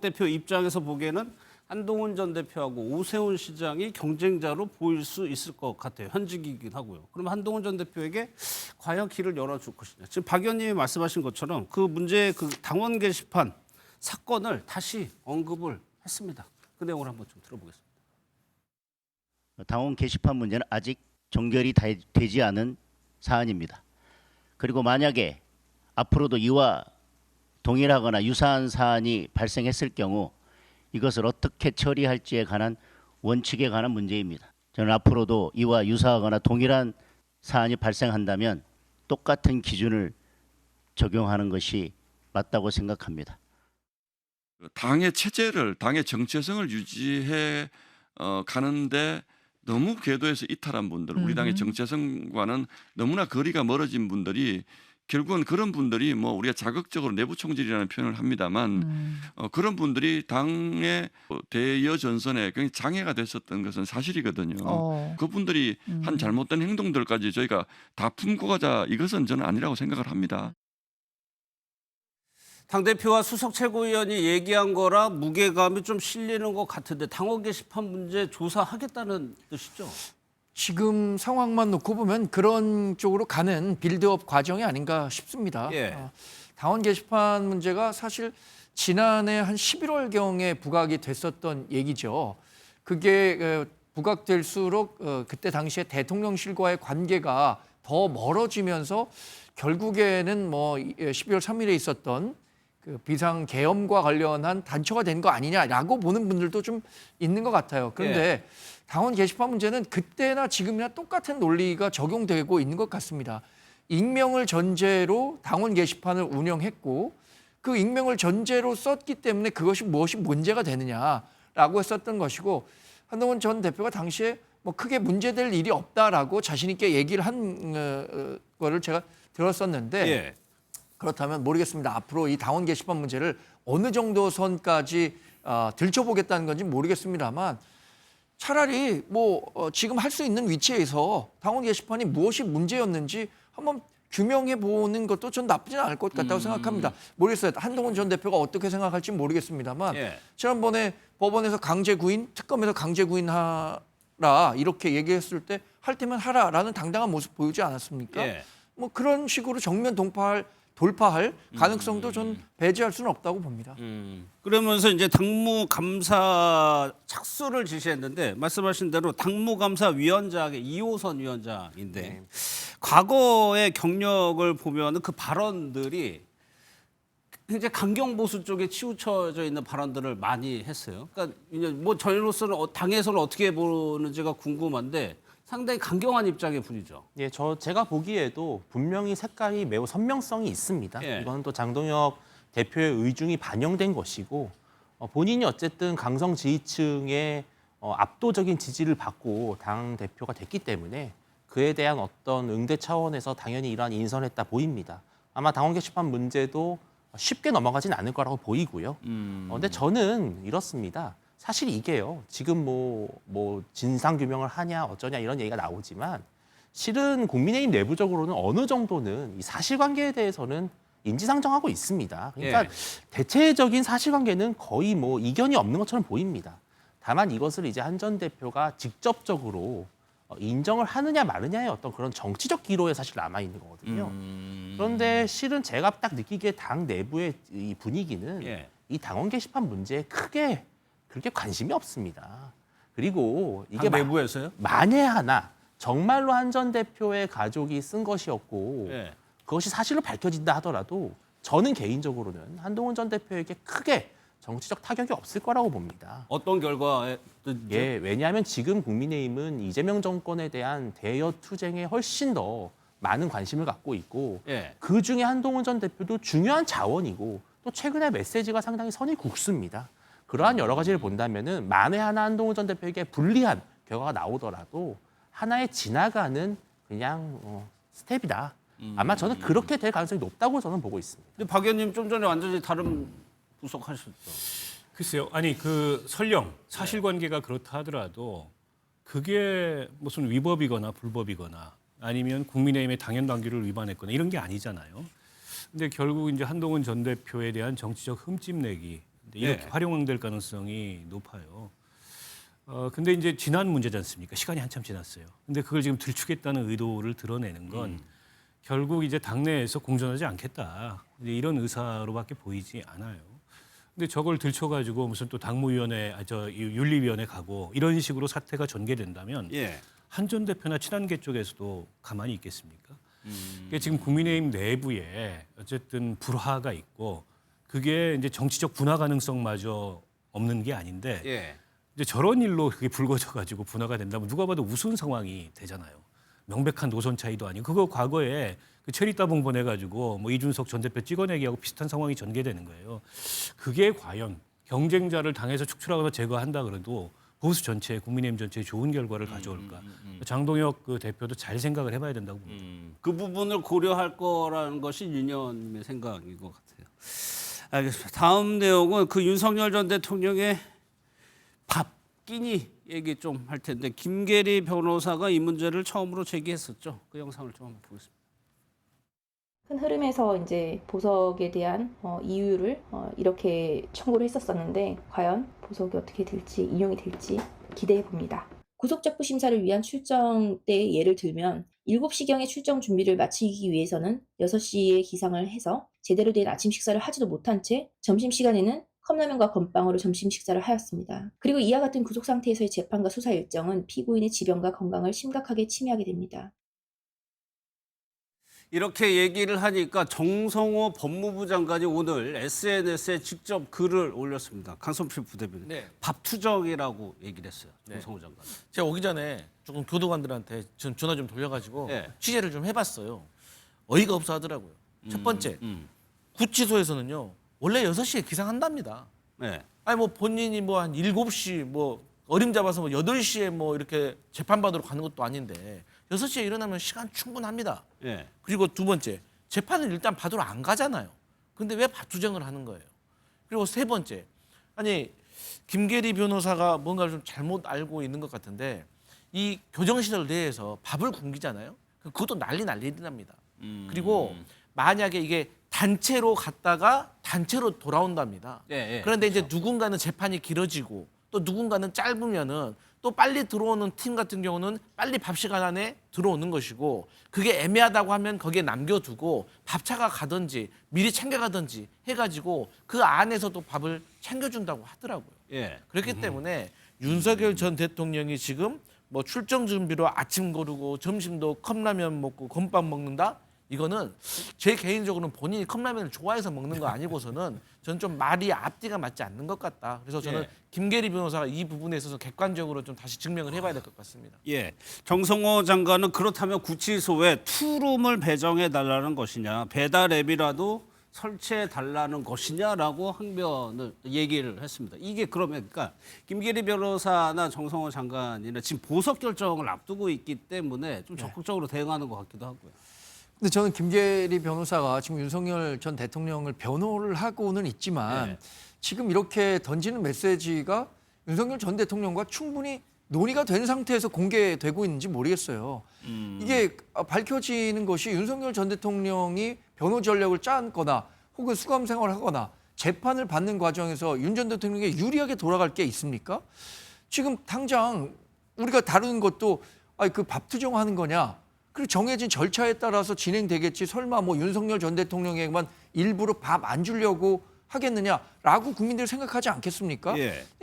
대표 입장에서 보기에는 한동훈 전 대표하고 오세훈 시장이 경쟁자로 보일 수 있을 것 같아요. 현직이긴 하고요. 그럼 한동훈 전 대표에게 과연 길을 열어줄 것이냐. 지금 박 의원님이 말씀하신 것처럼 그 문제의 그 당원 게시판 사건을 다시 언급을 했습니다. 그 내용을 한번 좀 들어보겠습니다. 당원 게시판 문제는 아직 종결이 되지 않은 사안입니다. 그리고 만약에 앞으로도 이와 동일하거나 유사한 사안이 발생했을 경우 이것을 어떻게 처리할지에 관한 원칙에 관한 문제입니다. 저는 앞으로도 이와 유사하거나 동일한 사안이 발생한다면 똑같은 기준을 적용하는 것이 맞다고 생각합니다. 당의 체제를, 당의 정체성을 유지해 가는데 너무 궤도에서 이탈한 분들, 우리 당의 정체성과는 너무나 거리가 멀어진 분들이 결국은 그런 분들이 뭐 우리가 자극적으로 내부 총질이라는 표현을 합니다만 그런 분들이 당의 대여 전선에 굉장히 장애가 됐었던 것은 사실이거든요. 그분들이 한 잘못된 행동들까지 저희가 다 품고 가자 이것은 저는 아니라고 생각을 합니다. 당대표와 수석 최고위원이 얘기한 거라 무게감이 좀 실리는 것 같은데 당원 게시판 문제 조사하겠다는 뜻이죠? 지금 상황만 놓고 보면 그런 쪽으로 가는 빌드업 과정이 아닌가 싶습니다. 예. 당원 게시판 문제가 사실 지난해 한 11월경에 부각이 됐었던 얘기죠. 그게 부각될수록 그때 당시에 대통령실과의 관계가 더 멀어지면서 결국에는 뭐 12월 3일에 있었던 그 비상 계엄과 관련한 단초가 된 거 아니냐라고 보는 분들도 좀 있는 것 같아요. 그런데 당원 게시판 문제는 그때나 지금이나 똑같은 논리가 적용되고 있는 것 같습니다. 익명을 전제로 당원 게시판을 운영했고 그 익명을 전제로 썼기 때문에 그것이 무엇이 문제가 되느냐라고 했었던 것이고 한동훈 전 대표가 당시에 뭐 크게 문제될 일이 없다라고 자신 있게 얘기를 한 거를 제가 들었었는데 그렇다면 모르겠습니다. 앞으로 이 당원 게시판 문제를 어느 정도 선까지 들춰보겠다는 건지 모르겠습니다만 차라리 지금 할 수 있는 위치에서 당원 게시판이 무엇이 문제였는지 한번 규명해 보는 것도 전 나쁘진 않을 것 같다고 생각합니다. 모르겠어요. 한동훈 전 대표가 어떻게 생각할지 모르겠습니다만 지난번에 법원에서 강제 구인, 특검에서 강제 구인하라 이렇게 얘기했을 때 할 테면 하라라는 당당한 모습 보이지 않았습니까? 뭐 그런 식으로 정면 돌파할 가능성도 전 배제할 수는 없다고 봅니다. 그러면서 이제 당무감사 착수를 지시했는데 말씀하신 대로 당무감사위원장의 2호선 위원장인데 과거의 경력을 보면 그 발언들이 굉장히 강경보수 쪽에 치우쳐져 있는 발언들을 많이 했어요. 그러니까 이제 뭐 저희로서는 당에서는 어떻게 보는지가 궁금한데 상당히 강경한 입장의 분이죠. 예, 제가 보기에도 분명히 색깔이 매우 선명성이 있습니다. 이건 또 장동혁 대표의 의중이 반영된 것이고 본인이 어쨌든 강성 지지층의 압도적인 지지를 받고 당 대표가 됐기 때문에 그에 대한 어떤 응대 차원에서 당연히 이러한 인선을 했다 보입니다. 아마 당원 게시판 문제도 쉽게 넘어가진 않을 거라고 보이고요. 근데 저는 이렇습니다. 사실 이게요. 지금 뭐 진상 규명을 하냐 어쩌냐 이런 얘기가 나오지만 실은 국민의힘 내부적으로는 어느 정도는 이 사실관계에 대해서는 인지상정하고 있습니다. 그러니까 대체적인 사실관계는 거의 뭐 이견이 없는 것처럼 보입니다. 다만 이것을 이제 한 전 대표가 직접적으로 인정을 하느냐 마느냐의 어떤 그런 정치적 기로에 사실 남아 있는 거거든요. 그런데 실은 제가 딱 느끼기에 당 내부의 이 분위기는 이 당원 게시판 문제에 크게 그렇게 관심이 없습니다. 그리고 이게 내부에서요? 만에 하나 정말로 한 전 대표의 가족이 쓴 것이었고 그것이 사실로 밝혀진다 하더라도 저는 개인적으로는 한동훈 전 대표에게 크게 정치적 타격이 없을 거라고 봅니다. 어떤 결과에 왜냐하면 지금 국민의힘은 이재명 정권에 대한 대여 투쟁에 훨씬 더 많은 관심을 갖고 있고 그중에 한동훈 전 대표도 중요한 자원이고 또 최근에 메시지가 상당히 선이 굵습니다. 그러한 여러 가지를 본다면은 만에 하나 한동훈 전 대표에게 불리한 결과가 나오더라도 하나의 지나가는 그냥 스텝이다. 아마 저는 그렇게 될 가능성이 높다고 저는 보고 있습니다. 근데 박 의원님 좀 전에 완전히 다른 분석하셨죠. 글쎄요. 아니 그 설령 사실관계가 그렇다 하더라도 그게 무슨 위법이거나 불법이거나 아니면 국민의힘의 당연당규를 위반했거나 이런 게 아니잖아요. 근데 결국 이제 한동훈 전 대표에 대한 정치적 흠집내기 이렇게 활용될 가능성이 높아요. 근데 이제 지난 문제지 않습니까? 시간이 한참 지났어요. 근데 그걸 지금 들추겠다는 의도를 드러내는 건 결국 이제 당내에서 공존하지 않겠다. 이제 이런 의사로밖에 보이지 않아요. 근데 저걸 들춰가지고 무슨 또 당무위원회, 윤리위원회 가고 이런 식으로 사태가 전개된다면 한 전 대표나 친한계 쪽에서도 가만히 있겠습니까? 그러니까 지금 국민의힘 내부에 어쨌든 불화가 있고 그게 이제 정치적 분화 가능성마저 없는 게 아닌데 이제 저런 일로 그게 불거져가지고 분화가 된다면 누가 봐도 우스운 상황이 되잖아요. 명백한 노선 차이도 아니고 그거 과거에 그 체리따봉 보내가지고 뭐 이준석 전 대표 찍어내기하고 비슷한 상황이 전개되는 거예요. 그게 과연 경쟁자를 당에서 축출하거나 제거한다 그래도 보수 전체, 국민의힘 전체에 좋은 결과를 가져올까? 장동혁 그 대표도 잘 생각을 해봐야 된다고 봅니다. 그 부분을 고려할 거라는 것이 윤 의원님의 생각인 것 같아요. 알겠습니다. 다음 내용은 그 윤석열 전 대통령의 밥 끼니 얘기 좀 할 텐데 김계리 변호사가 이 문제를 처음으로 제기했었죠. 그 영상을 좀 한번 보겠습니다. 큰 흐름에서 이제 보석에 대한 이유를 이렇게 청구를 했었었는데 과연 보석이 어떻게 될지 이용이 될지 기대해 봅니다. 구속적부 심사를 위한 출정 때 예를 들면 7시경에 출정 준비를 마치기 위해서는 6시에 기상을 해서 제대로 된 아침 식사를 하지도 못한 채 점심시간에는 컵라면과 건빵으로 점심 식사를 하였습니다. 그리고 이와 같은 구속 상태에서의 재판과 수사 일정은 피고인의 지병과 건강을 심각하게 침해하게 됩니다. 이렇게 얘기를 하니까 정성호 법무부 장관이 오늘 SNS에 직접 글을 올렸습니다. 강성필 부대변인. 밥 투정이라고 얘기를 했어요. 정성호 장관. 제가 오기 전에 조금 교도관들한테 전화 좀 돌려가지고 취재를 좀 해봤어요. 어이가 없어 하더라고요. 첫 번째, 구치소에서는요. 원래 6시에 기상한답니다. 아니 뭐 본인이 뭐 한 7시 뭐 어림잡아서 뭐 8시에 뭐 이렇게 재판받으러 가는 것도 아닌데 6시에 일어나면 시간 충분합니다. 그리고 두 번째, 재판을 일단 받으러 안 가잖아요. 근데 왜 투쟁을 하는 거예요? 그리고 세 번째, 아니 김계리 변호사가 뭔가를 좀 잘못 알고 있는 것 같은데 이 교정시설 내에서 밥을 굶기잖아요. 그것도 난리 납니다. 그리고 만약에 이게 단체로 갔다가 단체로 돌아온답니다. 그런데 이제 누군가는 재판이 길어지고 또 누군가는 짧으면은 또 빨리 들어오는 팀 같은 경우는 빨리 밥 시간 안에 들어오는 것이고 그게 애매하다고 하면 거기에 남겨두고 밥차가 가든지 미리 챙겨가든지 해가지고 그 안에서도 밥을 챙겨준다고 하더라고요. 그렇기 때문에 윤석열 전 대통령이 지금 뭐 출정 준비로 아침 거르고 점심도 컵라면 먹고 건빵 먹는다? 이거는 제 개인적으로는 본인이 컵라면을 좋아해서 먹는 거 아니고서는 저는 좀 말이 앞뒤가 맞지 않는 것 같다. 그래서 저는 김계리 변호사가 이 부분에 있어서 객관적으로 좀 다시 증명을 해봐야 될 것 같습니다. 정성호 장관은 그렇다면 구치소에 투룸을 배정해 달라는 것이냐, 배달 앱이라도 설치해 달라는 것이냐라고 항변을 얘기를 했습니다. 이게 그러면 그러니까 김계리 변호사나 정성호 장관이나 지금 보석 결정을 앞두고 있기 때문에 좀 적극적으로 대응하는 것 같기도 하고요. 근데 저는 김계리 변호사가 지금 윤석열 전 대통령을 변호를 하고는 있지만 지금 이렇게 던지는 메시지가 윤석열 전 대통령과 충분히 논의가 된 상태에서 공개되고 있는지 모르겠어요. 이게 밝혀지는 것이 윤석열 전 대통령이 변호 전략을 짰거나 혹은 수감 생활을 하거나 재판을 받는 과정에서 윤 전 대통령에게 유리하게 돌아갈 게 있습니까? 지금 당장 우리가 다루는 것도 그 밥 투정하는 거냐? 그리고 정해진 절차에 따라서 진행되겠지. 설마 뭐 윤석열 전 대통령에게만 일부러 밥 안 주려고 하겠느냐라고 국민들이 생각하지 않겠습니까?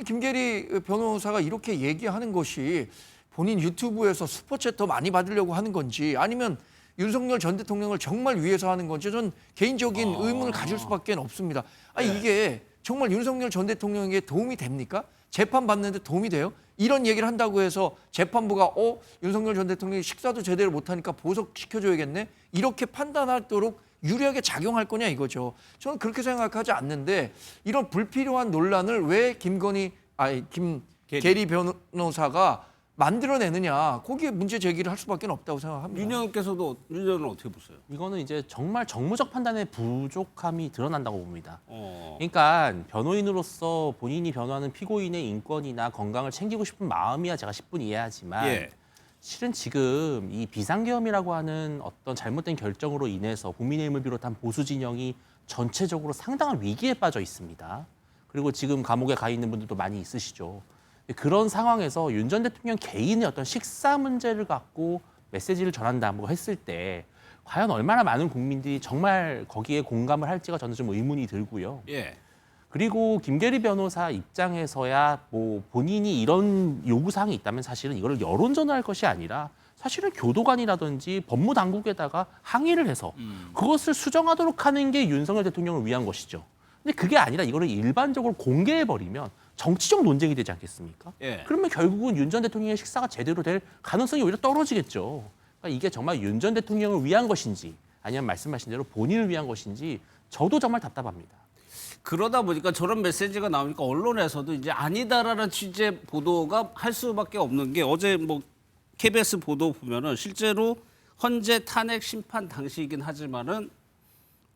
김계리 변호사가 이렇게 얘기하는 것이 본인 유튜브에서 슈퍼챗 더 많이 받으려고 하는 건지 아니면 윤석열 전 대통령을 정말 위해서 하는 건지 저는 개인적인 의문을 가질 수밖에 없습니다. 이게 정말 윤석열 전 대통령에게 도움이 됩니까? 재판 받는데 도움이 돼요? 이런 얘기를 한다고 해서 재판부가 윤석열 전 대통령이 식사도 제대로 못하니까 보석시켜줘야겠네? 이렇게 판단하도록 유리하게 작용할 거냐 이거죠. 저는 그렇게 생각하지 않는데 이런 불필요한 논란을 왜 김계리 변호사가 만들어내느냐 거기에 문제 제기를 할 수밖에 없다고 생각합니다. 윤 의원은 어떻게 보세요? 이거는 이제 정말 정무적 판단의 부족함이 드러난다고 봅니다. 그러니까 변호인으로서 본인이 변호하는 피고인의 인권이나 건강을 챙기고 싶은 마음이야 제가 10분 이해하지만 실은 지금 이 비상계엄이라고 하는 어떤 잘못된 결정으로 인해서 국민의힘을 비롯한 보수 진영이 전체적으로 상당한 위기에 빠져 있습니다. 그리고 지금 감옥에 가 있는 분들도 많이 있으시죠. 그런 상황에서 윤 전 대통령 개인의 어떤 식사 문제를 갖고 메시지를 전한다고 했을 때 과연 얼마나 많은 국민들이 정말 거기에 공감을 할지가 저는 좀 의문이 들고요. 그리고 김계리 변호사 입장에서야 뭐 본인이 이런 요구사항이 있다면 사실은 이걸 여론 전화할 것이 아니라 사실은 교도관이라든지 법무당국에다가 항의를 해서 그것을 수정하도록 하는 게 윤석열 대통령을 위한 것이죠. 근데 그게 아니라 이거를 일반적으로 공개해버리면 정치적 논쟁이 되지 않겠습니까? 그러면 결국은 윤 전 대통령의 식사가 제대로 될 가능성이 오히려 떨어지겠죠. 그러니까 이게 정말 윤 전 대통령을 위한 것인지 아니면 말씀하신 대로 본인을 위한 것인지 저도 정말 답답합니다. 그러다 보니까 저런 메시지가 나오니까 언론에서도 이제 아니다라는 취재 보도가 할 수밖에 없는 게 어제 뭐 KBS 보도 보면은 실제로 헌재 탄핵 심판 당시이긴 하지만은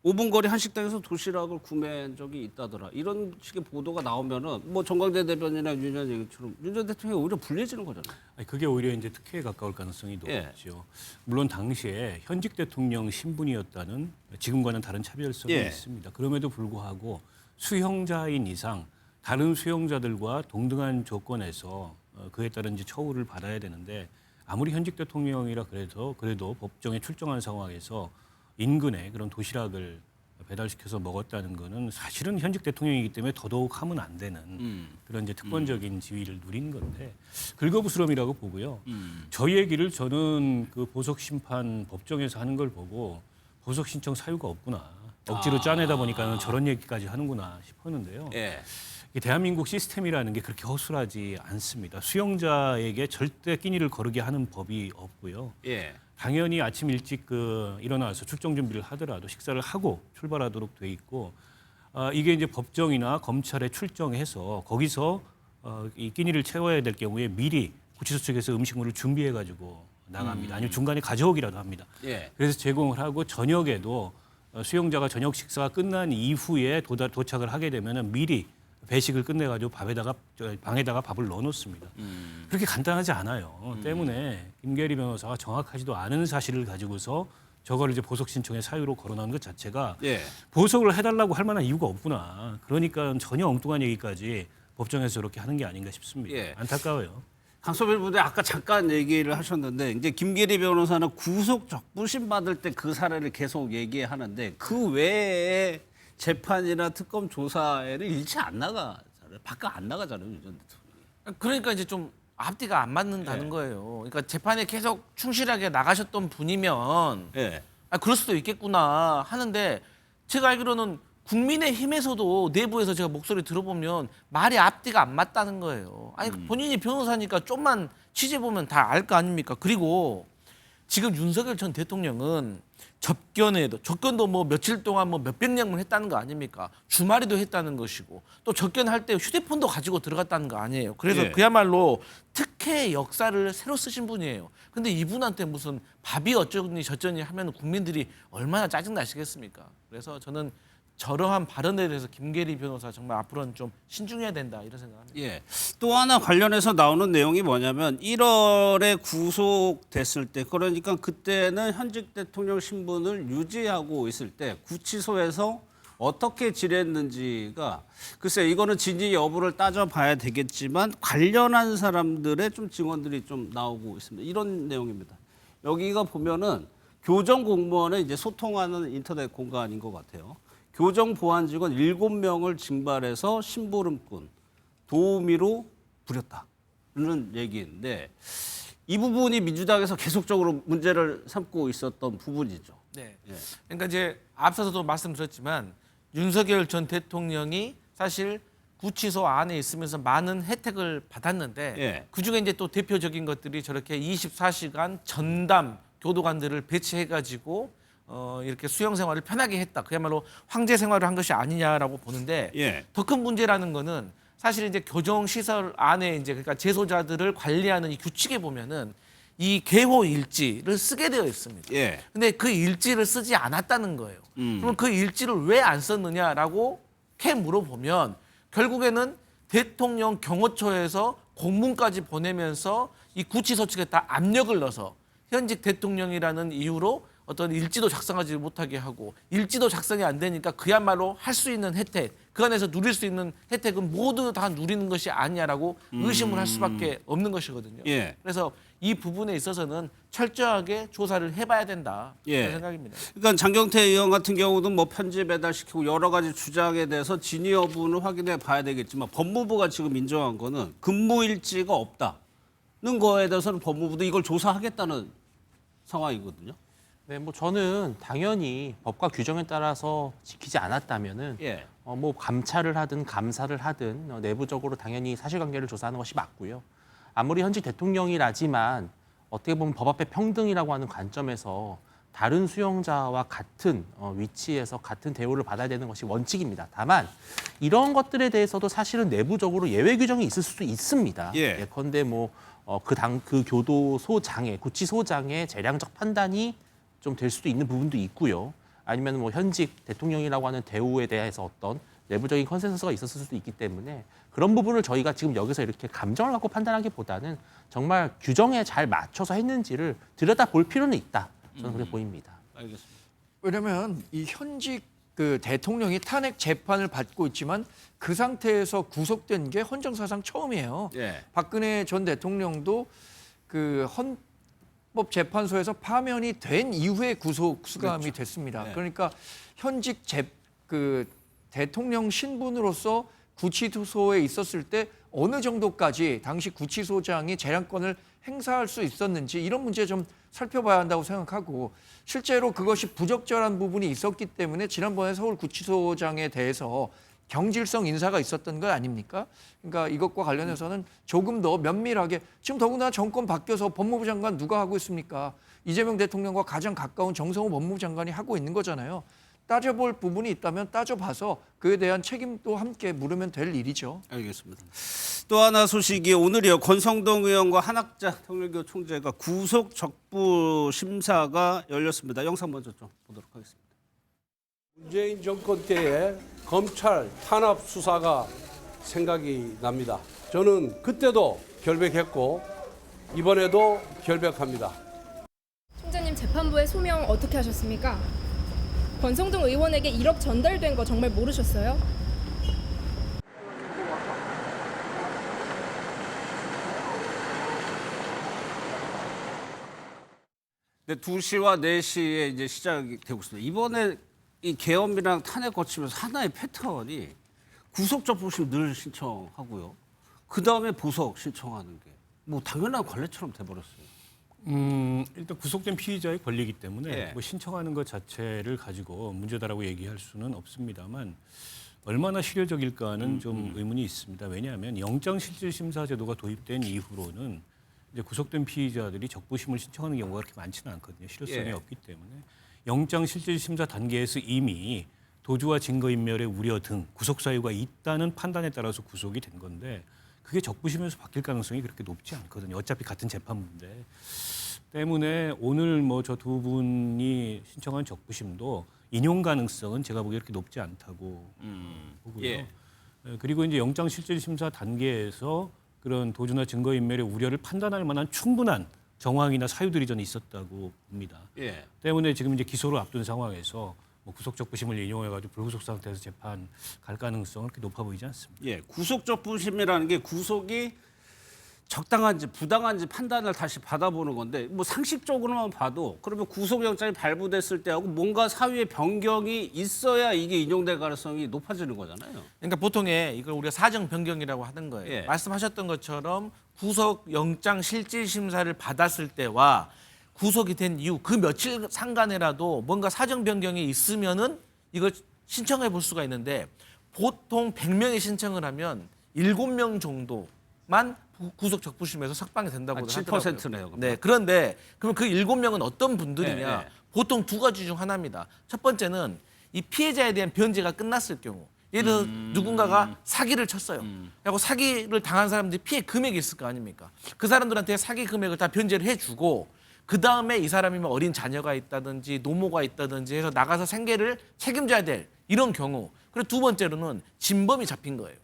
5분 거리 한식당에서 도시락을 구매한 적이 있다더라. 이런 식의 보도가 나오면은 뭐 정광재 대변인이나 윤 전 얘기처럼 윤 전 대통령이 오히려 불리해지는 거잖아요. 그게 오히려 이제 특혜에 가까울 가능성이 높죠. 물론 당시에 현직 대통령 신분이었다는 지금과는 다른 차별성이 있습니다. 그럼에도 불구하고 수형자인 이상 다른 수용자들과 동등한 조건에서 그에 따른 이제 처우를 받아야 되는데 아무리 현직 대통령이라 그래도 법정에 출정한 상황에서 인근에 그런 도시락을 배달시켜서 먹었다는 거는 사실은 현직 대통령이기 때문에 더더욱 하면 안 되는 그런 이제 특권적인 지위를 누린 건데 긁어부스럼이라고 보고요. 저 얘기를 저는 그 보석 심판 법정에서 하는 걸 보고 보석 신청 사유가 없구나. 억지로 짜내다 보니까는 저런 얘기까지 하는구나 싶었는데요. 이 대한민국 시스템이라는 게 그렇게 허술하지 않습니다. 수용자에게 절대 끼니를 거르게 하는 법이 없고요. 당연히 아침 일찍 일어나서 출정 준비를 하더라도 식사를 하고 출발하도록 돼 있고 이게 이제 법정이나 검찰에 출정해서 거기서 이 끼니를 채워야 될 경우에 미리 구치소 측에서 음식물을 준비해 가지고 나갑니다. 아니면 중간에 가져오기라도 합니다. 그래서 제공을 하고 저녁에도 수용자가 저녁 식사가 끝난 이후에 도착을 하게 되면은 미리 배식을 끝내가지고 방에다가 밥을 넣어놓습니다. 그렇게 간단하지 않아요. 때문에 김계리 변호사가 정확하지도 않은 사실을 가지고서 저거를 이제 보석 신청의 사유로 거론하는 것 자체가 예. 보석을 해달라고 할 만한 이유가 없구나. 그러니까 전혀 엉뚱한 얘기까지 법정에서 저렇게 하는 게 아닌가 싶습니다. 예. 안타까워요. 강소빌 부대 아까 잠깐 얘기를 하셨는데 이제 김계리 변호사는 구속 적부심 받을 때 그 사례를 계속 얘기하는데 그 외에 재판이나 특검 조사에는 일체 안 나가잖아요. 바깥 안 나가잖아요. 윤 전 대통령이. 그러니까 이제 좀 앞뒤가 안 맞는다는 거예요. 그러니까 재판에 계속 충실하게 나가셨던 분이면 예. 그럴 수도 있겠구나 하는데 제가 알기로는 국민의힘에서도 내부에서 제가 목소리 들어보면 말이 앞뒤가 안 맞다는 거예요. 아니 본인이 변호사니까 좀만 취재 보면 다 알 거 아닙니까? 그리고 지금 윤석열 전 대통령은 접견도 뭐 며칠 동안 뭐 몇백 명을 했다는 거 아닙니까? 주말에도 했다는 것이고 또 접견할 때 휴대폰도 가지고 들어갔다는 거 아니에요. 그래서 예. 그야말로 특혜 역사를 새로 쓰신 분이에요. 근데 이분한테 무슨 밥이 어쩌니 저쩌니 하면 국민들이 얼마나 짜증 나시겠습니까? 그래서 저는 저러한 발언에 대해서 김계리 변호사 정말 앞으로는 좀 신중해야 된다 이런 생각합니다. 예. 또 하나 관련해서 나오는 내용이 뭐냐면 1월에 구속됐을 때 그러니까 그때는 현직 대통령 신분을 유지하고 있을 때 구치소에서 어떻게 지냈는지가 글쎄 이거는 진위 여부를 따져봐야 되겠지만 관련한 사람들의 좀 증언들이 좀 나오고 있습니다. 이런 내용입니다. 여기가 보면은 교정 공무원의 이제 소통하는 인터넷 공간인 것 같아요. 교정 보안 직원 7명을 징발해서 심부름꾼, 도우미로 부렸다는 얘기인데 이 부분이 민주당에서 계속적으로 문제를 삼고 있었던 부분이죠. 네. 예. 그러니까 이제 앞서서도 말씀드렸지만 윤석열 전 대통령이 사실 구치소 안에 있으면서 많은 혜택을 받았는데 예. 그중에 이제 또 대표적인 것들이 저렇게 24시간 전담 교도관들을 배치해가지고 이렇게 수용 생활을 편하게 했다. 그야말로 황제 생활을 한 것이 아니냐라고 보는데 예. 더 큰 문제라는 거는 사실 이제 교정 시설 안에 이제 그러니까 재소자들을 관리하는 이 규칙에 보면은 이 개호 일지를 쓰게 되어 있습니다. 예. 근데 그 일지를 쓰지 않았다는 거예요. 그럼 그 일지를 왜 안 썼느냐라고 캐 물어보면 결국에는 대통령 경호처에서 공문까지 보내면서 이 구치소 측에 다 압력을 넣어서 현직 대통령이라는 이유로 어떤 일지도 작성하지 못하게 하고 일지도 작성이 안 되니까 그야말로 할 수 있는 혜택, 그 안에서 누릴 수 있는 혜택은 모두 다 누리는 것이 아니냐라고 의심을 할 수밖에 없는 것이거든요. 예. 그래서 이 부분에 있어서는 철저하게 조사를 해봐야 된다 예. 그런 생각입니다. 그러니까 장경태 의원 같은 경우도 뭐 편지 배달시키고 여러 가지 주장에 대해서 진위 여부는 확인해 봐야 되겠지만 법무부가 지금 인정한 거는 근무 일지가 없다는 거에 대해서는 법무부도 이걸 조사하겠다는 상황이거든요. 네, 뭐 저는 당연히 법과 규정에 따라서 지키지 않았다면은 예. 뭐 감찰을 하든 감사를 하든 내부적으로 당연히 사실관계를 조사하는 것이 맞고요. 아무리 현직 대통령이라지만 어떻게 보면 법 앞에 평등이라고 하는 관점에서 다른 수용자와 같은 위치에서 같은 대우를 받아야 되는 것이 원칙입니다. 다만 이런 것들에 대해서도 사실은 내부적으로 예외 규정이 있을 수도 있습니다. 예. 예컨대 뭐 그 교도소장의 구치소장의 재량적 판단이 좀 될 수도 있는 부분도 있고요. 아니면 뭐 현직 대통령이라고 하는 대우에 대해서 어떤 내부적인 컨센서스가 있었을 수도 있기 때문에 그런 부분을 저희가 지금 여기서 이렇게 감정을 갖고 판단하기보다는 정말 규정에 잘 맞춰서 했는지를 들여다볼 필요는 있다. 저는 그렇게 보입니다. 알겠습니다. 왜냐하면 이 현직 그 대통령이 탄핵 재판을 받고 있지만 그 상태에서 구속된 게 헌정사상 처음이에요. 예. 박근혜 전 대통령도 그 헌법재판소에서 파면이 된 이후에 구속 수감이 그렇죠. 됐습니다. 네. 그러니까 현직 그 대통령 신분으로서 구치소에 있었을 때 어느 정도까지 당시 구치소장이 재량권을 행사할 수 있었는지 이런 문제 좀 살펴봐야 한다고 생각하고 실제로 그것이 부적절한 부분이 있었기 때문에 지난번에 서울구치소장에 대해서 경질성 인사가 있었던 것 아닙니까? 그러니까 이것과 관련해서는 조금 더 면밀하게 지금 더구나 정권 바뀌어서 법무부 장관 누가 하고 있습니까? 이재명 대통령과 가장 가까운 정성호 법무부 장관이 하고 있는 거잖아요. 따져볼 부분이 있다면 따져봐서 그에 대한 책임도 함께 물으면 될 일이죠. 알겠습니다. 또 하나 소식이 오늘이요. 권성동 의원과 한학자 통일교 총재가 구속 적부 심사가 열렸습니다. 영상 먼저 좀 보도록 하겠습니다. 문재인 정권 때에 검찰 탄압 수사가 생각이 납니다. 저는 그때도 결백했고 이번에도 결백합니다. 총재님 재판부의 소명 어떻게 하셨습니까? 권성동 의원에게 1억 전달된 거 정말 모르셨어요? 근데 2시와 4시에 이제 시작이 되고 있습니다. 이번에 이 계엄이랑 탄핵 거치면서 하나의 패턴이 구속적부심 늘 신청하고요. 그 다음에 보석 신청하는 게 뭐 당연한 관례처럼 돼버렸어요. 일단 구속된 피의자의 권리이기 때문에 예. 뭐 신청하는 것 자체를 가지고 문제다라고 얘기할 수는 없습니다만 얼마나 실효적일까는 좀 의문이 있습니다. 왜냐하면 영장실질심사 제도가 도입된 이후로는 이제 구속된 피의자들이 적부심을 신청하는 경우가 그렇게 많지는 않거든요. 실효성이 예. 없기 때문에 영장실질심사 단계에서 이미 도주와 증거인멸의 우려 등 구속 사유가 있다는 판단에 따라서 구속이 된 건데 그게 적부심에서 바뀔 가능성이 그렇게 높지 않거든요. 어차피 같은 재판부인데. 때문에 오늘 뭐 저 두 분이 신청한 적부심도 인용 가능성은 제가 보기에 그렇게 높지 않다고 보고요. 예. 그리고 이제 영장실질심사 단계에서 그런 도주나 증거인멸의 우려를 판단할 만한 충분한 정황이나 사유들이 저는 있었다고 봅니다. 예. 때문에 지금 이제 기소를 앞둔 상황에서 뭐 구속적부심을 인용해가지고 불구속 상태에서 재판 갈 가능성은 그렇게 높아 보이지 않습니다. 예, 구속적부심이라는 게 구속이 적당한지 부당한지 판단을 다시 받아보는 건데 뭐 상식적으로만 봐도 그러면 구속영장이 발부됐을 때하고 뭔가 사유의 변경이 있어야 이게 인용될 가능성이 높아지는 거잖아요. 그러니까 보통에 이걸 우리가 사정 변경이라고 하는 거예요. 예. 말씀하셨던 것처럼 구속 영장 실질 심사를 받았을 때와 구속이 된 이후 그 며칠 상간에라도 뭔가 사정 변경이 있으면은 이걸 신청해 볼 수가 있는데 보통 100명이 신청을 하면 7명 정도만 구속 적부심에서 석방이 된다고 하더라고요. 7%네요. 네. 그런데 그럼 그 7명은 어떤 분들이냐? 네, 네. 보통 두 가지 중 하나입니다. 첫 번째는 이 피해자에 대한 변제가 끝났을 경우 예를 들어 누군가가 사기를 쳤어요. 그리고 사기를 당한 사람들이 피해 금액이 있을 거 아닙니까? 그 사람들한테 사기 금액을 다 변제를 해주고 그 다음에 이 사람이면 어린 자녀가 있다든지 노모가 있다든지 해서 나가서 생계를 책임져야 될 이런 경우. 그리고 두 번째로는 진범이 잡힌 거예요.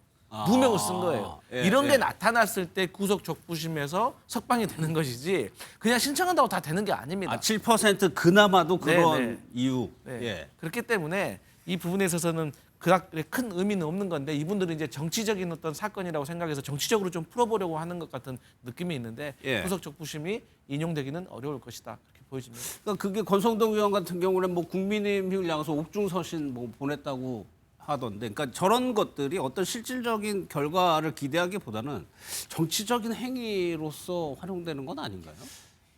누명을 쓴 거예요. 예, 이런 게 예. 나타났을 때 구속 적부심에서 석방이 되는 것이지 그냥 신청한다고 다 되는 게 아닙니다. 7% 그나마도 그런 네, 네. 이유. 네. 예. 그렇기 때문에 이 부분에 있어서는 그닥 큰 의미는 없는 건데 이분들은 이제 정치적인 어떤 사건이라고 생각해서 정치적으로 좀 풀어보려고 하는 것 같은 느낌이 있는데 예. 구속 적부심이 인용되기는 어려울 것이다 그렇게 보여집니다. 그러니까 그게 권성동 의원 같은 경우는 뭐 국민의힘을 향해서 옥중서신 뭐 보냈다고 하던데, 그러니까 저런 것들이 어떤 실질적인 결과를 기대하기보다는 정치적인 행위로서 활용되는 건 아닌가요?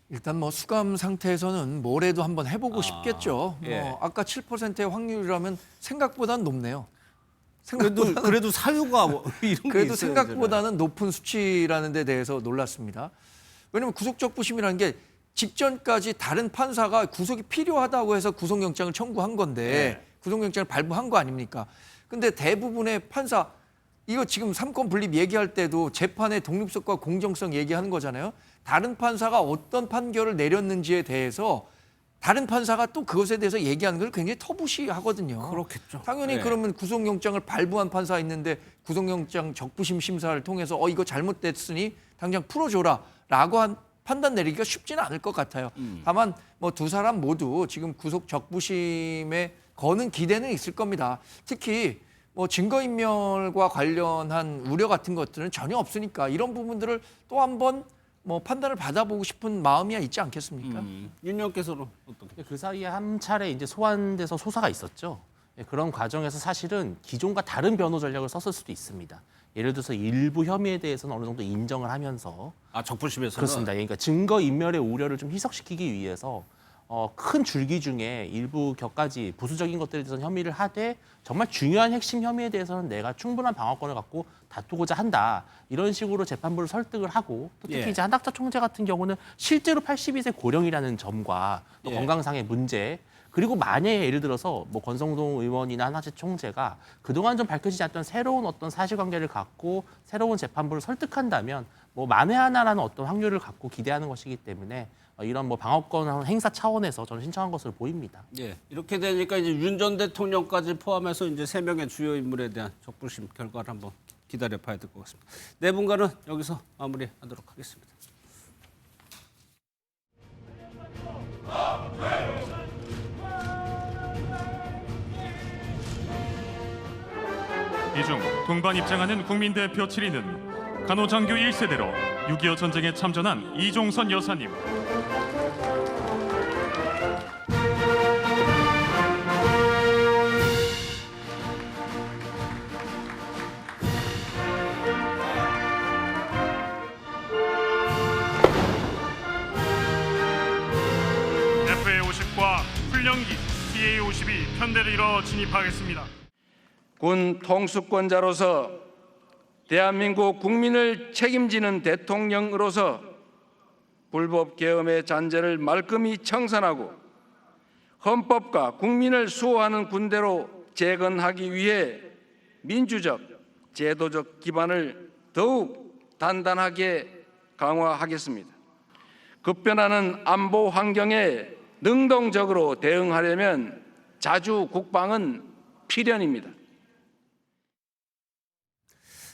일단 뭐 수감 상태에서는 뭐래도 한번 해보고 싶겠죠. 예. 뭐 아까 7%의 확률이라면 생각보다는 높네요. 그래도 사유가 뭐 이런 게 그래도 있어야 생각보다는 높은 수치라는 데 대해서 놀랐습니다. 왜냐하면 구속적부심이라는 게 직전까지 다른 판사가 구속이 필요하다고 해서 구속영장을 청구한 건데 구속영장을 발부한 거 아닙니까? 근데 대부분의 판사 이거 지금 삼권 분립 얘기할 때도 재판의 독립성과 공정성 얘기하는 거잖아요. 다른 판사가 어떤 판결을 내렸는지에 대해서 다른 판사가 또 그것에 대해서 얘기하는 걸 굉장히 터부시하거든요. 그렇겠죠. 당연히 네. 그러면 구속영장을 발부한 판사 있는데 구속영장 적부심 심사를 통해서 이거 잘못됐으니 당장 풀어줘라라고 한 판단 내리기가 쉽지는 않을 것 같아요. 다만 뭐 두 사람 모두 지금 구속 적부심에 거는 기대는 있을 겁니다. 특히 뭐 증거인멸과 관련한 우려 같은 것들은 전혀 없으니까 이런 부분들을 또 한번 뭐 판단을 받아보고 싶은 마음이야 있지 않겠습니까? 윤 의원께서는 어떻게? 그 사이에 한 차례 이제 소환돼서 소사가 있었죠. 그런 과정에서 사실은 기존과 다른 변호 전략을 썼을 수도 있습니다. 예를 들어서 일부 혐의에 대해서는 어느 정도 인정을 하면서 적부심에서는 그렇습니다. 그러니까 증거 인멸의 우려를 좀 희석시키기 위해서 큰 줄기 중에 일부 격가지 부수적인 것들에 대해서는 혐의를 하되 정말 중요한 핵심 혐의에 대해서는 내가 충분한 방어권을 갖고 다투고자 한다. 이런 식으로 재판부를 설득을 하고 또 특히 예. 이제 한학자 총재 같은 경우는 실제로 82세 고령이라는 점과 또 예. 건강상의 문제 그리고 만약에 예를 들어서 뭐 권성동 의원이나 한학자 총재가 그동안 좀 밝혀지지 않았던 새로운 어떤 사실관계를 갖고 새로운 재판부를 설득한다면 뭐 만에 하나라는 어떤 확률을 갖고 기대하는 것이기 때문에 이런 뭐 방어권 행사 차원에서 저는 신청한 것으로 보입니다. 예, 이렇게 되니까 이제 윤 전 대통령까지 포함해서 이제 3명의 주요 인물에 대한 적부심 결과를 한번 기다려 봐야 될 것 같습니다. 네 분과는 여기서 마무리하도록 하겠습니다. 이 중 동반 입장하는 국민대표 7인은 간호장교 1세대로 6.25 전쟁에 참전한 이종선 여사님, FA50과 훈련기 TA50이 편대를 이뤄 진입하겠습니다. 군 통수권자로서 대한민국 국민을 책임지는 대통령으로서 불법 계엄의 잔재를 말끔히 청산하고 헌법과 국민을 수호하는 군대로 재건하기 위해 민주적, 제도적 기반을 더욱 단단하게 강화하겠습니다. 급변하는 안보 환경에 능동적으로 대응하려면 자주 국방은 필연입니다.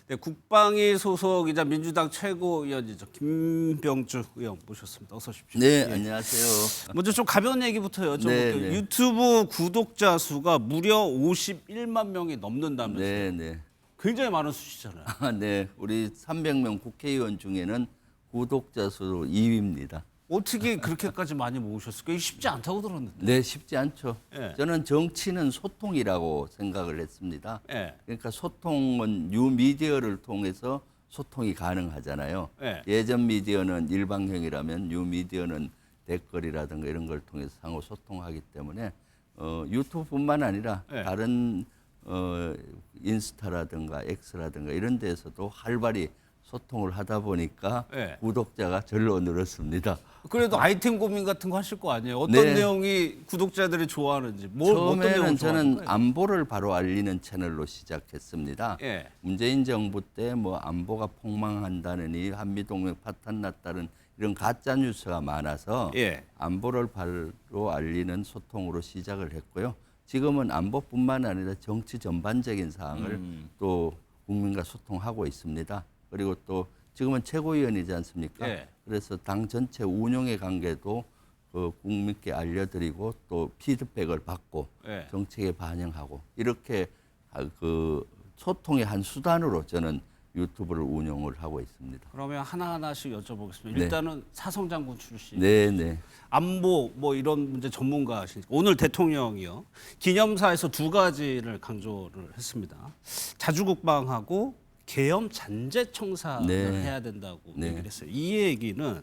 네, 국방위 소속이자 민주당 최고위원이죠. 김병주 의원 모셨습니다. 어서 오십시오. 네, 예. 안녕하세요. 먼저 좀 가벼운 얘기부터 여쭤볼게요. 네. 유튜브 구독자 수가 무려 51만 명이 넘는다면서요. 네, 네. 굉장히 많은 수치잖아요. 네, 우리 300명 국회의원 중에는 구독자 수 2위입니다. 어떻게 그렇게까지 많이 모으셨을까요? 이게 쉽지 않다고 들었는데. 네, 쉽지 않죠. 예. 저는 정치는 소통이라고 생각을 했습니다. 예. 그러니까 소통은 뉴미디어를 통해서 소통이 가능하잖아요. 예. 예전 미디어는 일방형이라면 뉴미디어는 댓글이라든가 이런 걸 통해서 상호 소통하기 때문에 유튜브뿐만 아니라 예. 다른 인스타라든가 X라든가 이런 데에서도 활발히 소통을 하다 보니까 예. 구독자가 절로 늘었습니다. 그래도 아이템 고민 같은 거 하실 거 아니에요? 어떤 네. 내용이 구독자들이 좋아하는지. 어떤 내용을 처음에는 좋아하는 저는 거예요? 안보를 바로 알리는 채널로 시작했습니다. 예. 문재인 정부 때 뭐 안보가 폭망한다느니 한미동맹 파탄 났다는 이런 가짜 뉴스가 많아서 예. 안보를 바로 알리는 소통으로 시작을 했고요. 지금은 안보뿐만 아니라 정치 전반적인 사항을 또 국민과 소통하고 있습니다. 그리고 또 지금은 최고위원이지 않습니까? 예. 그래서 당 전체 운영의 관계도 그 국민께 알려드리고 또 피드백을 받고 예. 정책에 반영하고 이렇게 그 소통의 한 수단으로 저는 유튜브를 운영을 하고 있습니다. 그러면 하나하나씩 여쭤보겠습니다. 네. 일단은 사성장군 출신. 네, 네. 안보 뭐 이런 문제 전문가시니까 오늘 대통령이요. 기념사에서 두 가지를 했습니다. 자주국방하고 계엄 잔재 청산을 네. 해야 된다고 네. 얘기를 했어요. 이 얘기는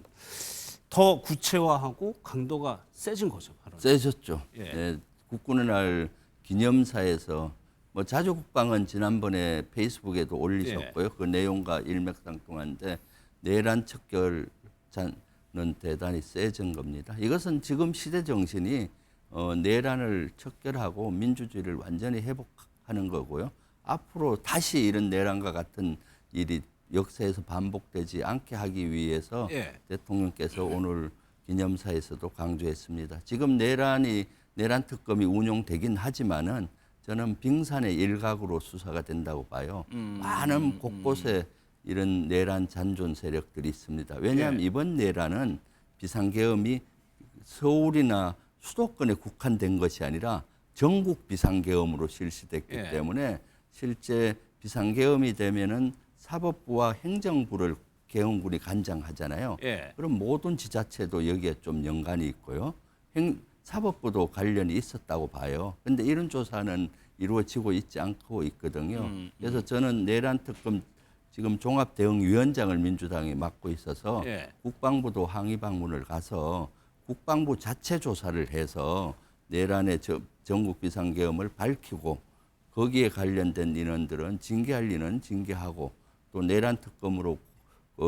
더 구체화하고 강도가 세진 거죠. 바로. 세졌죠. 예. 네, 국군의 날 기념사에서 뭐 자주국방은 지난번에 페이스북에도 올리셨고요. 그 내용과 일맥상통한데 내란 척결자는 대단히 세진 겁니다. 이것은 지금 시대 정신이 내란을 척결하고 민주주의를 완전히 회복하는 거고요. 앞으로 다시 이런 내란과 같은 일이 역사에서 반복되지 않게 하기 위해서 예. 대통령께서 오늘 기념사에서도 강조했습니다. 지금 내란 특검이 운용되긴 하지만은 저는 빙산의 일각으로 수사가 된다고 봐요. 많은 곳곳에 이런 내란 잔존 세력들이 있습니다. 왜냐하면 예. 이번 내란은 비상계엄이 서울이나 수도권에 국한된 것이 아니라 전국 비상계엄으로 실시됐기 예. 때문에 실제 비상계엄이 되면은 사법부와 행정부를 계엄군이 관장하잖아요. 예. 그럼 모든 지자체도 여기에 좀 연관이 있고요. 사법부도 관련이 있었다고 봐요. 그런데 이런 조사는 이루어지고 있지 않고 있거든요. 그래서 저는 내란 특검 지금 종합대응위원장을 민주당이 맡고 있어서 예. 국방부도 항의 방문을 가서 국방부 자체 조사를 해서 내란의 전국 비상계엄을 밝히고 거기에 관련된 인원들은 징계할 인원은 징계하고 또 내란 특검으로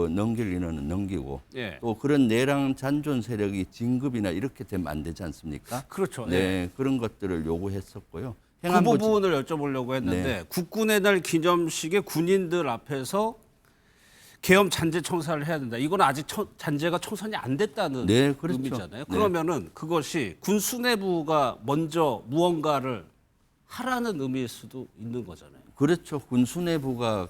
넘길 인원은 넘기고 예. 또 그런 내란 잔존 세력이 진급이나 이렇게 되면 안 되지 않습니까? 그렇죠. 네, 예. 그런 것들을 요구했었고요. 그 부분을 여쭤보려고 했는데 네. 국군의 날 기념식에 군인들 앞에서 계엄 잔재 청사를 해야 된다. 이건 아직 잔재가 청산이 안 됐다는 네, 그렇죠. 의미잖아요. 네. 그러면은 그것이 군 수뇌부가 먼저 무언가를 하라는 의미일 수도 있는 거잖아요. 그렇죠. 군수내부라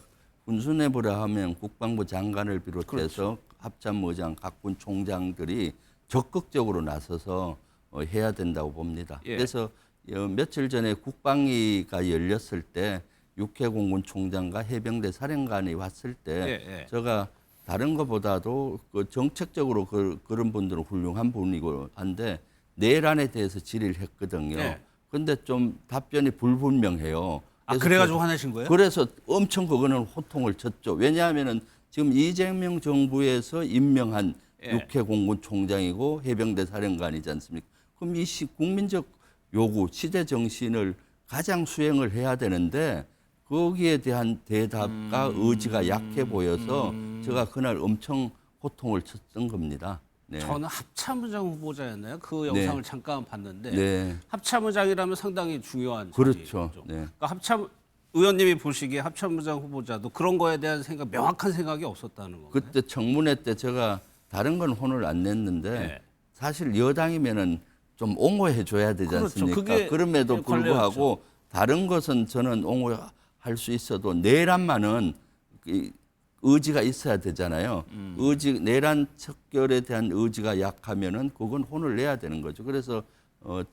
하면 국방부 장관을 비롯해서 그렇죠. 합참의장, 각 군 총장들이 적극적으로 나서서 해야 된다고 봅니다. 예. 그래서 며칠 전에 국방위가 열렸을 때 육해공군 총장과 해병대 사령관이 왔을 때 예. 제가 다른 것보다도 그 정책적으로 그런 분들은 훌륭한 분이고 한데 내란에 대해서 질의를 했거든요. 예. 근데 좀 답변이 불분명해요. 아, 그래가지고 화내신 거예요? 그래서 엄청 그거는 호통을 쳤죠. 왜냐하면은 지금 이재명 정부에서 임명한 예. 육해공군 총장이고 해병대 사령관이지 않습니까? 그럼 이 국민적 요구, 시대 정신을 가장 수행을 해야 되는데 거기에 대한 대답과 의지가 약해 보여서 제가 그날 엄청 호통을 쳤던 겁니다. 네. 저는 합참의장 후보자였나요? 그 네. 영상을 잠깐 봤는데 네. 합참의장이라면 상당히 중요한 그렇죠. 자리죠. 네. 그러니까 합참 의원님이 보시기에 합참의장 후보자도 그런 거에 대한 생각, 명확한 생각이 없었다는 거예요. 그때 청문회 때 제가 다른 건 혼을 안 냈는데 네. 사실 여당이면은 좀 옹호해 줘야 되지 그렇죠. 않습니까? 그게 그럼에도 불구하고 걸려있죠. 다른 것은 저는 옹호할 수 있어도 내란만은 의지가 있어야 되잖아요. 내란 척결에 대한 의지가 약하면은 그건 혼을 내야 되는 거죠. 그래서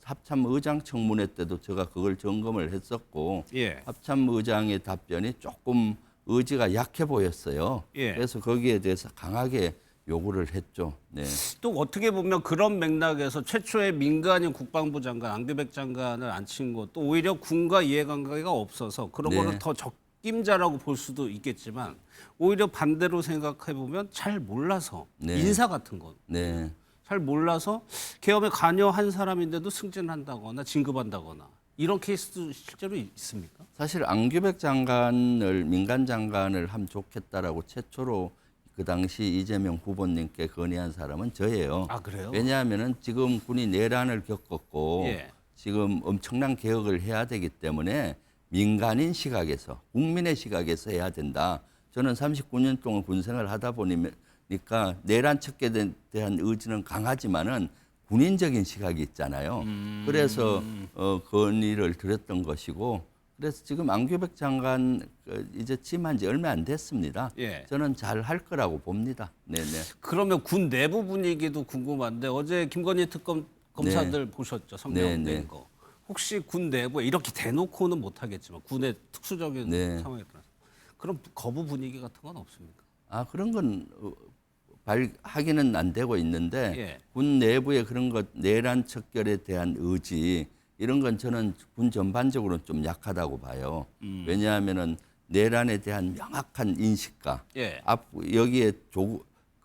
합참의장 청문회 때도 제가 그걸 점검을 했었고 예. 합참의장의 답변이 조금 의지가 약해 보였어요. 예. 그래서 거기에 대해서 강하게 요구를 했죠. 네. 또 어떻게 보면 그런 맥락에서 최초의 민간인 국방부 장관 안규백 장관을 앉힌 것도 오히려 군과 이해관계가 없어서 그런 네. 거를 더 적임자라고 볼 수도 있겠지만 오히려 반대로 생각해 보면 잘 몰라서 네. 인사 같은 거 네. 잘 몰라서 계엄에 관여한 사람인데도 승진한다거나 진급한다거나 이런 케이스도 실제로 있습니까? 사실 안규백 장관을 민간 장관을 하면 좋겠다라고 최초로 그 당시 이재명 후보님께 건의한 사람은 저예요. 아, 그래요? 왜냐하면은 지금 군이 내란을 겪었고 예. 지금 엄청난 개혁을 해야 되기 때문에 민간인 시각에서 국민의 시각에서 해야 된다. 저는 39년 동안 군생활을 하다 보니까 내란 척결에 대한 의지는 강하지만은 군인적인 시각이 있잖아요. 그래서 건의를 드렸던 것이고 그래서 지금 안규백 장관 이제 취임한 지 얼마 안 됐습니다. 예. 저는 잘 할 거라고 봅니다. 네네. 그러면 군 내부 분위기도 궁금한데 어제 김건희 특검 검사들 보셨죠? 성명 네, 낸 네. 거. 혹시 군 내부에 이렇게 대놓고는 못하겠지만 군의 특수적인 네. 상황에 따라서 그런 거부 분위기 같은 건 없습니까? 아 그런 건 하기는 안 되고 있는데 예. 군 내부의 그런 것 내란 척결에 대한 의지 이런 건 저는 군 전반적으로 좀 약하다고 봐요. 왜냐하면은 내란에 대한 명확한 인식과 예. 여기에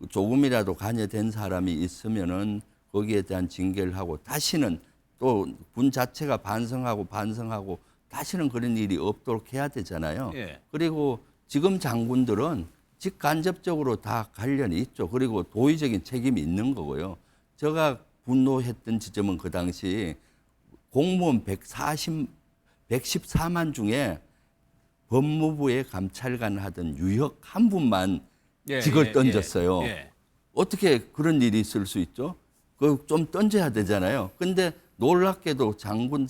조금이라도 관여된 사람이 있으면은 거기에 대한 징계를 하고 다시는 또 군 자체가 반성하고 다시는 그런 일이 없도록 해야 되잖아요. 예. 그리고 지금 장군들은 직간접적으로 다 관련이 있죠. 그리고 도의적인 책임이 있는 거고요. 제가 분노했던 지점은 그 당시 공무원 114만 중에 법무부의 감찰관 하던 유혁 한 분만 직을 던졌어요. 어떻게 그런 일이 있을 수 있죠? 그 좀 던져야 되잖아요. 근데 놀랍게도 장군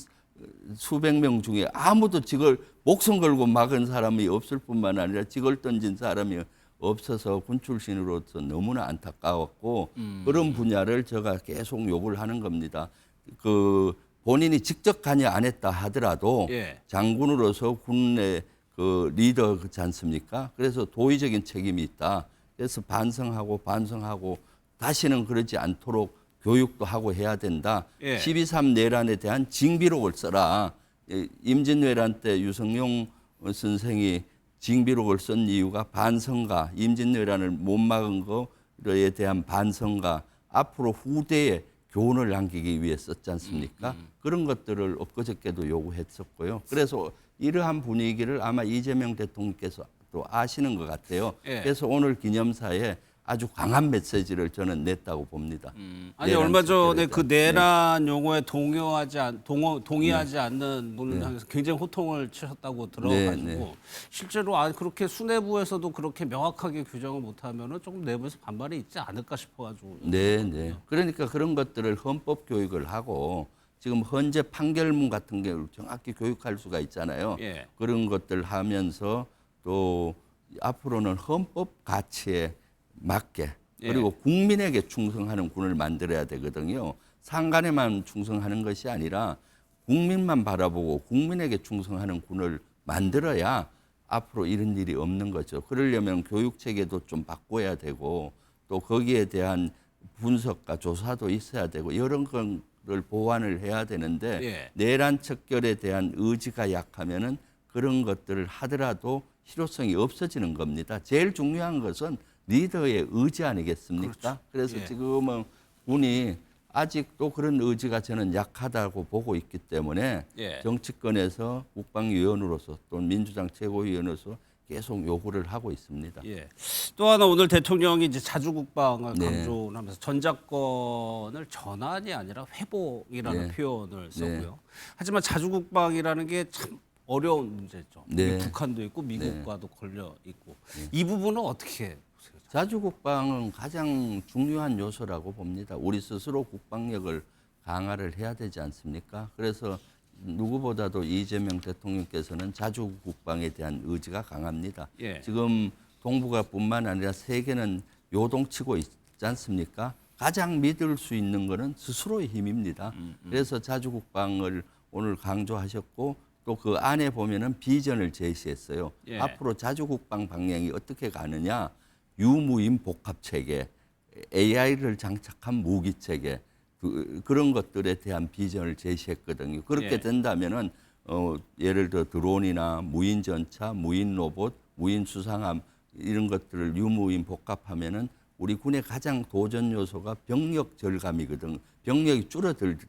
수백 명 중에 아무도 직을 목숨 걸고 막은 사람이 없을 뿐만 아니라 직을 던진 사람이 없어서 군 출신으로서 너무나 안타까웠고 그런 분야를 제가 계속 요구를 하는 겁니다. 그 본인이 직접 관여 안 했다 하더라도 예. 장군으로서 군의 그 리더지 않습니까? 그래서 도의적인 책임이 있다. 그래서 반성하고 다시는 그러지 않도록 교육도 하고 해야 된다. 예. 12.3 내란에 대한 징비록을 써라. 임진왜란 때 유성룡 선생이 징비록을 쓴 이유가 반성과 임진왜란을 못 막은 거에 대한 반성과 앞으로 후대에 교훈을 남기기 위해 썼지 않습니까? 그런 것들을 엊그저께도 요구했었고요. 그래서 이러한 분위기를 아마 이재명 대통령께서 또 아시는 것 같아요. 예. 그래서 오늘 기념사에 아주 강한 메시지를 저는 냈다고 봅니다. 아니 내란 얼마 전에 척결에 그 대한. 내란 용어에 동의하지 않는 분을 향해서 굉장히 호통을 치셨다고 들어가지고 실제로 그렇게 수뇌부에서도 그렇게 명확하게 규정을 못하면은 조금 내부에서 반발이 있지 않을까 싶어가지고. 네. 그러니까 그런 것들을 헌법 교육을 하고 지금 현재 판결문 같은 경우를 정확히 교육할 수가 있잖아요. 예. 그런 것들 하면서 또 앞으로는 헌법 가치에 맞게 그리고 국민에게 충성하는 군을 만들어야 되거든요. 상관에만 충성하는 것이 아니라 국민만 바라보고 국민에게 충성하는 군을 만들어야 앞으로 이런 일이 없는 거죠. 그러려면 교육 체계도 좀 바꿔야 되고 또 거기에 대한 분석과 조사도 있어야 되고 여러 것을 보완을 해야 되는데 내란 척결에 대한 의지가 약하면은 그런 것들을 하더라도 실효성이 없어지는 겁니다. 제일 중요한 것은 리더의 의지 아니겠습니까? 그래서 지금은 군이 아직도 그런 의지가 저는 약하다고 보고 있기 때문에 정치권에서 국방위원으로서 또는 민주당 최고위원으로서 계속 요구를 하고 있습니다. 또 하나 오늘 대통령이 이제 자주국방을 강조하면서 전작권을 전환이 아니라 회복이라는 표현을 썼고요. 하지만 자주국방이라는 게 참 어려운 문제죠. 북한도 있고 미국과도 걸려 있고 이 부분은 어떻게 보세요? 자주국방은 가장 중요한 요소라고 봅니다. 우리 스스로 국방력을 강화를 해야 되지 않습니까? 그래서 누구보다도 이재명 대통령께서는 자주국방에 대한 의지가 강합니다. 지금 동북아뿐만 아니라 세계는 요동치고 있지 않습니까? 가장 믿을 수 있는 것은 스스로의 힘입니다. 그래서 자주국방을 오늘 강조하셨고 또 그 안에 보면은 비전을 제시했어요. 앞으로 자주국방 방향이 어떻게 가느냐? 유무인 복합체계, AI를 장착한 무기체계 그런 것들에 대한 비전을 제시했거든요. 그렇게 된다면은 예를 들어 드론이나 무인 전차, 무인 로봇, 무인 수상함 이런 것들을 유무인 복합하면은 우리 군의 가장 도전 요소가 병력 절감이거든. 병력이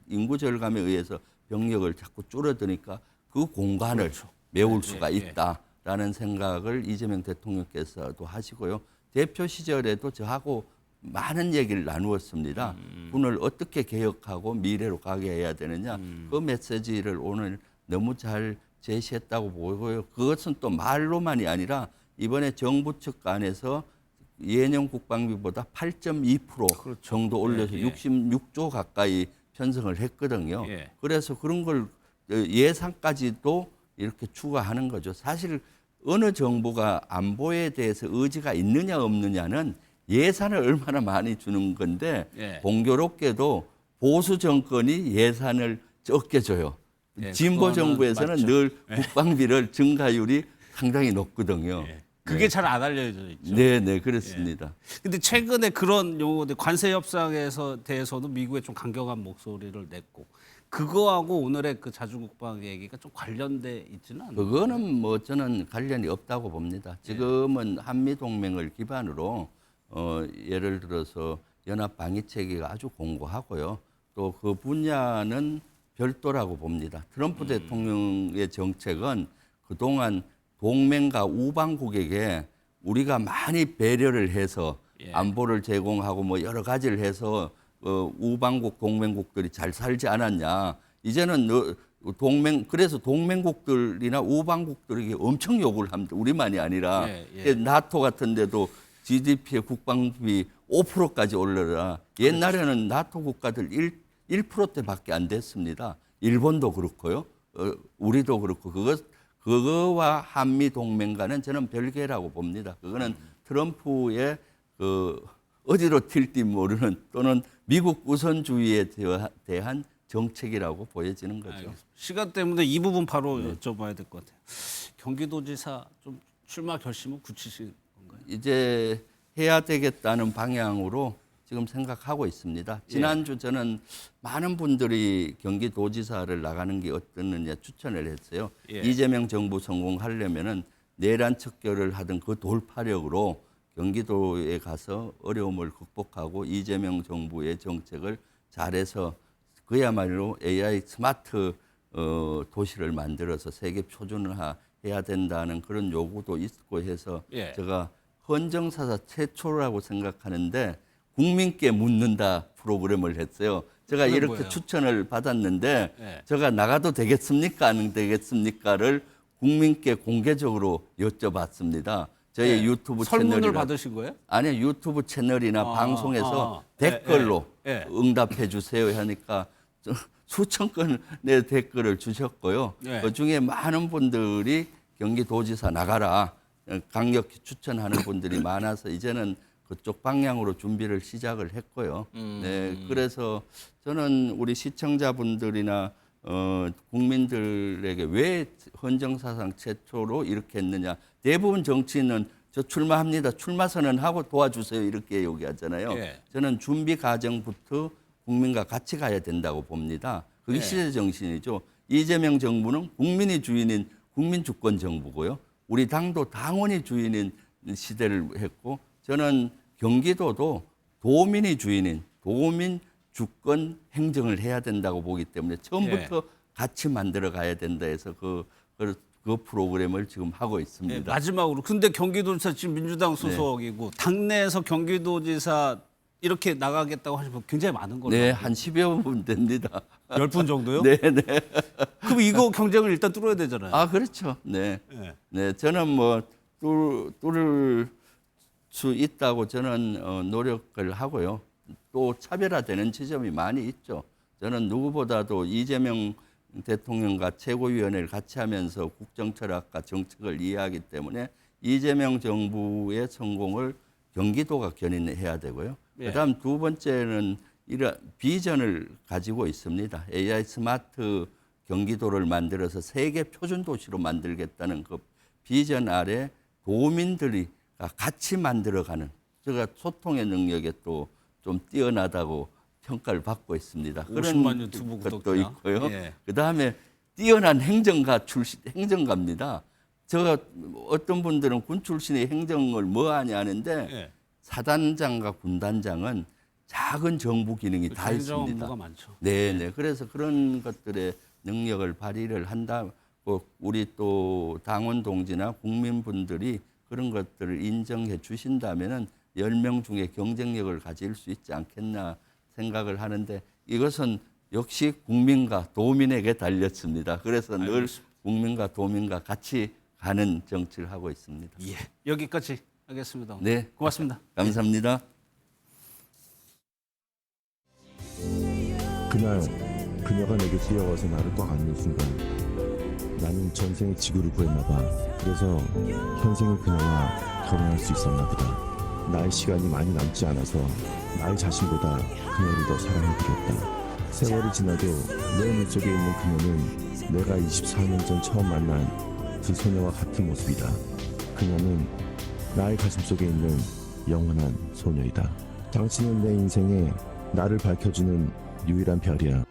인구 절감에 의해서 병력을 자꾸 줄어드니까 그 공간을 메울 수가 있다라는 생각을 이재명 대통령께서도 하시고요. 대표 시절에도 저하고 많은 얘기를 나누었습니다. 군을 어떻게 개혁하고 미래로 가게 해야 되느냐. 그 메시지를 오늘 너무 잘 제시했다고 보고요. 그것은 또 말로만이 아니라 이번에 정부 측 안에서 예년 국방비보다 8.2% 정도 올려서 66조 가까이 편성을 했거든요. 그래서 그런 걸 예산까지도 이렇게 추가하는 거죠. 사실 어느 정부가 안보에 대해서 의지가 있느냐 없느냐는 예산을 얼마나 많이 주는 건데 공교롭게도 보수 정권이 예산을 적게 줘요. 진보 정부에서는 늘 국방비를 증가율이 상당히 높거든요. 그게 잘 안 알려져 있죠. 네, 그렇습니다. 근데 최근에 그런 용어들 관세 협상에서 대해서도 미국에 좀 강경한 목소리를 냈고 그거하고 오늘의 그 자주국방 얘기가 좀 관련돼 있지는 않나요? 그거는 뭐 저는 관련이 없다고 봅니다. 지금은 한미 동맹을 기반으로 예를 들어서 연합 방위 체계가 아주 공고하고요. 또 그 분야는 별도라고 봅니다. 트럼프 대통령의 정책은 그동안 동맹과 우방국에게 우리가 많이 배려를 해서 안보를 제공하고 뭐 여러 가지를 해서 우방국 동맹국들이 잘 살지 않았냐. 이제는 그래서 동맹국들이나 우방국들에게 엄청 요구를 합니다. 우리만이 아니라 나토 같은 데도 GDP의 국방비 5%까지 올려라. 옛날에는 나토 국가들 1%대밖에 안 됐습니다. 일본도 그렇고요. 우리도 그렇고 그거와 한미 동맹과는 저는 별개라고 봅니다. 그거는 트럼프의 어디로 튈지 모르는 또는 미국 우선주의에 대한 정책이라고 보여지는 거죠. 알겠습니다. 시간 때문에 이 부분 바로 여쭤봐야 될 것 같아요. 경기도지사 좀 출마 결심을 굳히신 건가요? 이제 해야 되겠다는 방향으로 지금 생각하고 있습니다. 지난주 저는 많은 분들이 경기도지사를 나가는 게 어떻느냐 추천을 했어요. 이재명 정부 성공하려면은 내란 척결을 하던 그 돌파력으로 경기도에 가서 어려움을 극복하고 이재명 정부의 정책을 잘해서 그야말로 AI 스마트 도시를 만들어서 세계 표준화 해야 된다는 그런 요구도 있고 해서 제가 헌정사상 최초라고 생각하는데 국민께 묻는다 프로그램을 했어요. 제가 그게 이렇게 뭐예요? 추천을 받았는데 네. 제가 나가도 되겠습니까? 안 되겠습니까?를 국민께 공개적으로 여쭤봤습니다. 저희 네. 유튜브 설문을 채널이나 받으신 거예요? 아니요, 유튜브 채널이나 방송에서 댓글로 응답해 주세요 하니까 수천 건의 댓글을 주셨고요. 그 중에 많은 분들이 경기도지사 나가라 강력히 추천하는 분들이 많아서 이제는 그쪽 방향으로 준비를 시작을 했고요. 네, 그래서 저는 우리 시청자분들이나 국민들에게 왜 헌정사상 최초로 이렇게 했느냐. 대부분 정치인은 저 출마합니다. 출마 선언하고 도와주세요. 이렇게 얘기하잖아요. 예. 저는 준비 과정부터 국민과 같이 가야 된다고 봅니다. 그게 예. 시대 정신이죠. 이재명 정부는 국민이 주인인 국민 주권 정부고요. 우리 당도 당원이 주인인 시대를 했고 저는 경기도도 도민이 주인인 도민 주권 행정을 해야 된다고 보기 때문에 처음부터 같이 만들어 가야 된다 해서 그 프로그램을 지금 하고 있습니다. 네, 마지막으로 근데 경기도지사 지금 민주당 소속이고 당내에서 경기도지사 이렇게 나가겠다고 하시면 굉장히 많은 걸로. 네, 한 10여 분 됩니다. 10분 정도요? 네, 네. 그럼 이거 경쟁을 일단 뚫어야 되잖아요. 아, 그렇죠. 네. 네. 네, 저는 뭐 뚫을 수 있다고 저는 노력을 하고요. 또 차별화되는 지점이 많이 있죠. 저는 누구보다도 이재명 대통령과 최고위원회를 같이 하면서 국정철학과 정책을 이해하기 때문에 이재명 정부의 성공을 경기도가 견인해야 되고요. 그다음 두 번째는 이런 비전을 가지고 있습니다. AI 스마트 경기도를 만들어서 세계 표준 도시로 만들겠다는 그 비전 아래 도민들이 같이 만들어가는 제가 소통의 능력에 또 좀 뛰어나다고 평가를 받고 있습니다. 50만 유튜브 그런 것도 구독자. 있고요. 예. 그다음에 뛰어난 행정가 출신 행정가입니다. 제가 어떤 분들은 군 출신의 행정을 뭐 하냐 하는데 사단장과 군단장은 작은 정부 기능이 다 행정 있습니다. 업무가 많죠. 네, 네. 그래서 그런 것들의 능력을 발휘를 한다. 우리 또 당원 동지나 국민분들이 그런 것들을 인정해 주신다면은 10명 중에 경쟁력을 가질 수 있지 않겠나 생각을 하는데 이것은 역시 국민과 도민에게 달렸습니다. 그래서 늘 국민과 도민과 같이 가는 정치를 하고 있습니다. 예, 여기까지 하겠습니다. 네, 고맙습니다. 감사합니다. 그날 그녀가 내게 뛰어와서 나를 꽉 안는 순간 나는 전생에 지구를 구했나 봐. 그래서 현생의 그녀와 결혼할 수 있었나 보다. 나의 시간이 많이 남지 않아서 나의 자신보다 그녀를 더 사랑해보겠다. 세월이 지나도 내 눈속에 있는 그녀는 내가 24년 전 처음 만난 그 소녀와 같은 모습이다. 그녀는 나의 가슴속에 있는 영원한 소녀이다. 당신은 내 인생에 나를 밝혀주는 유일한 별이야.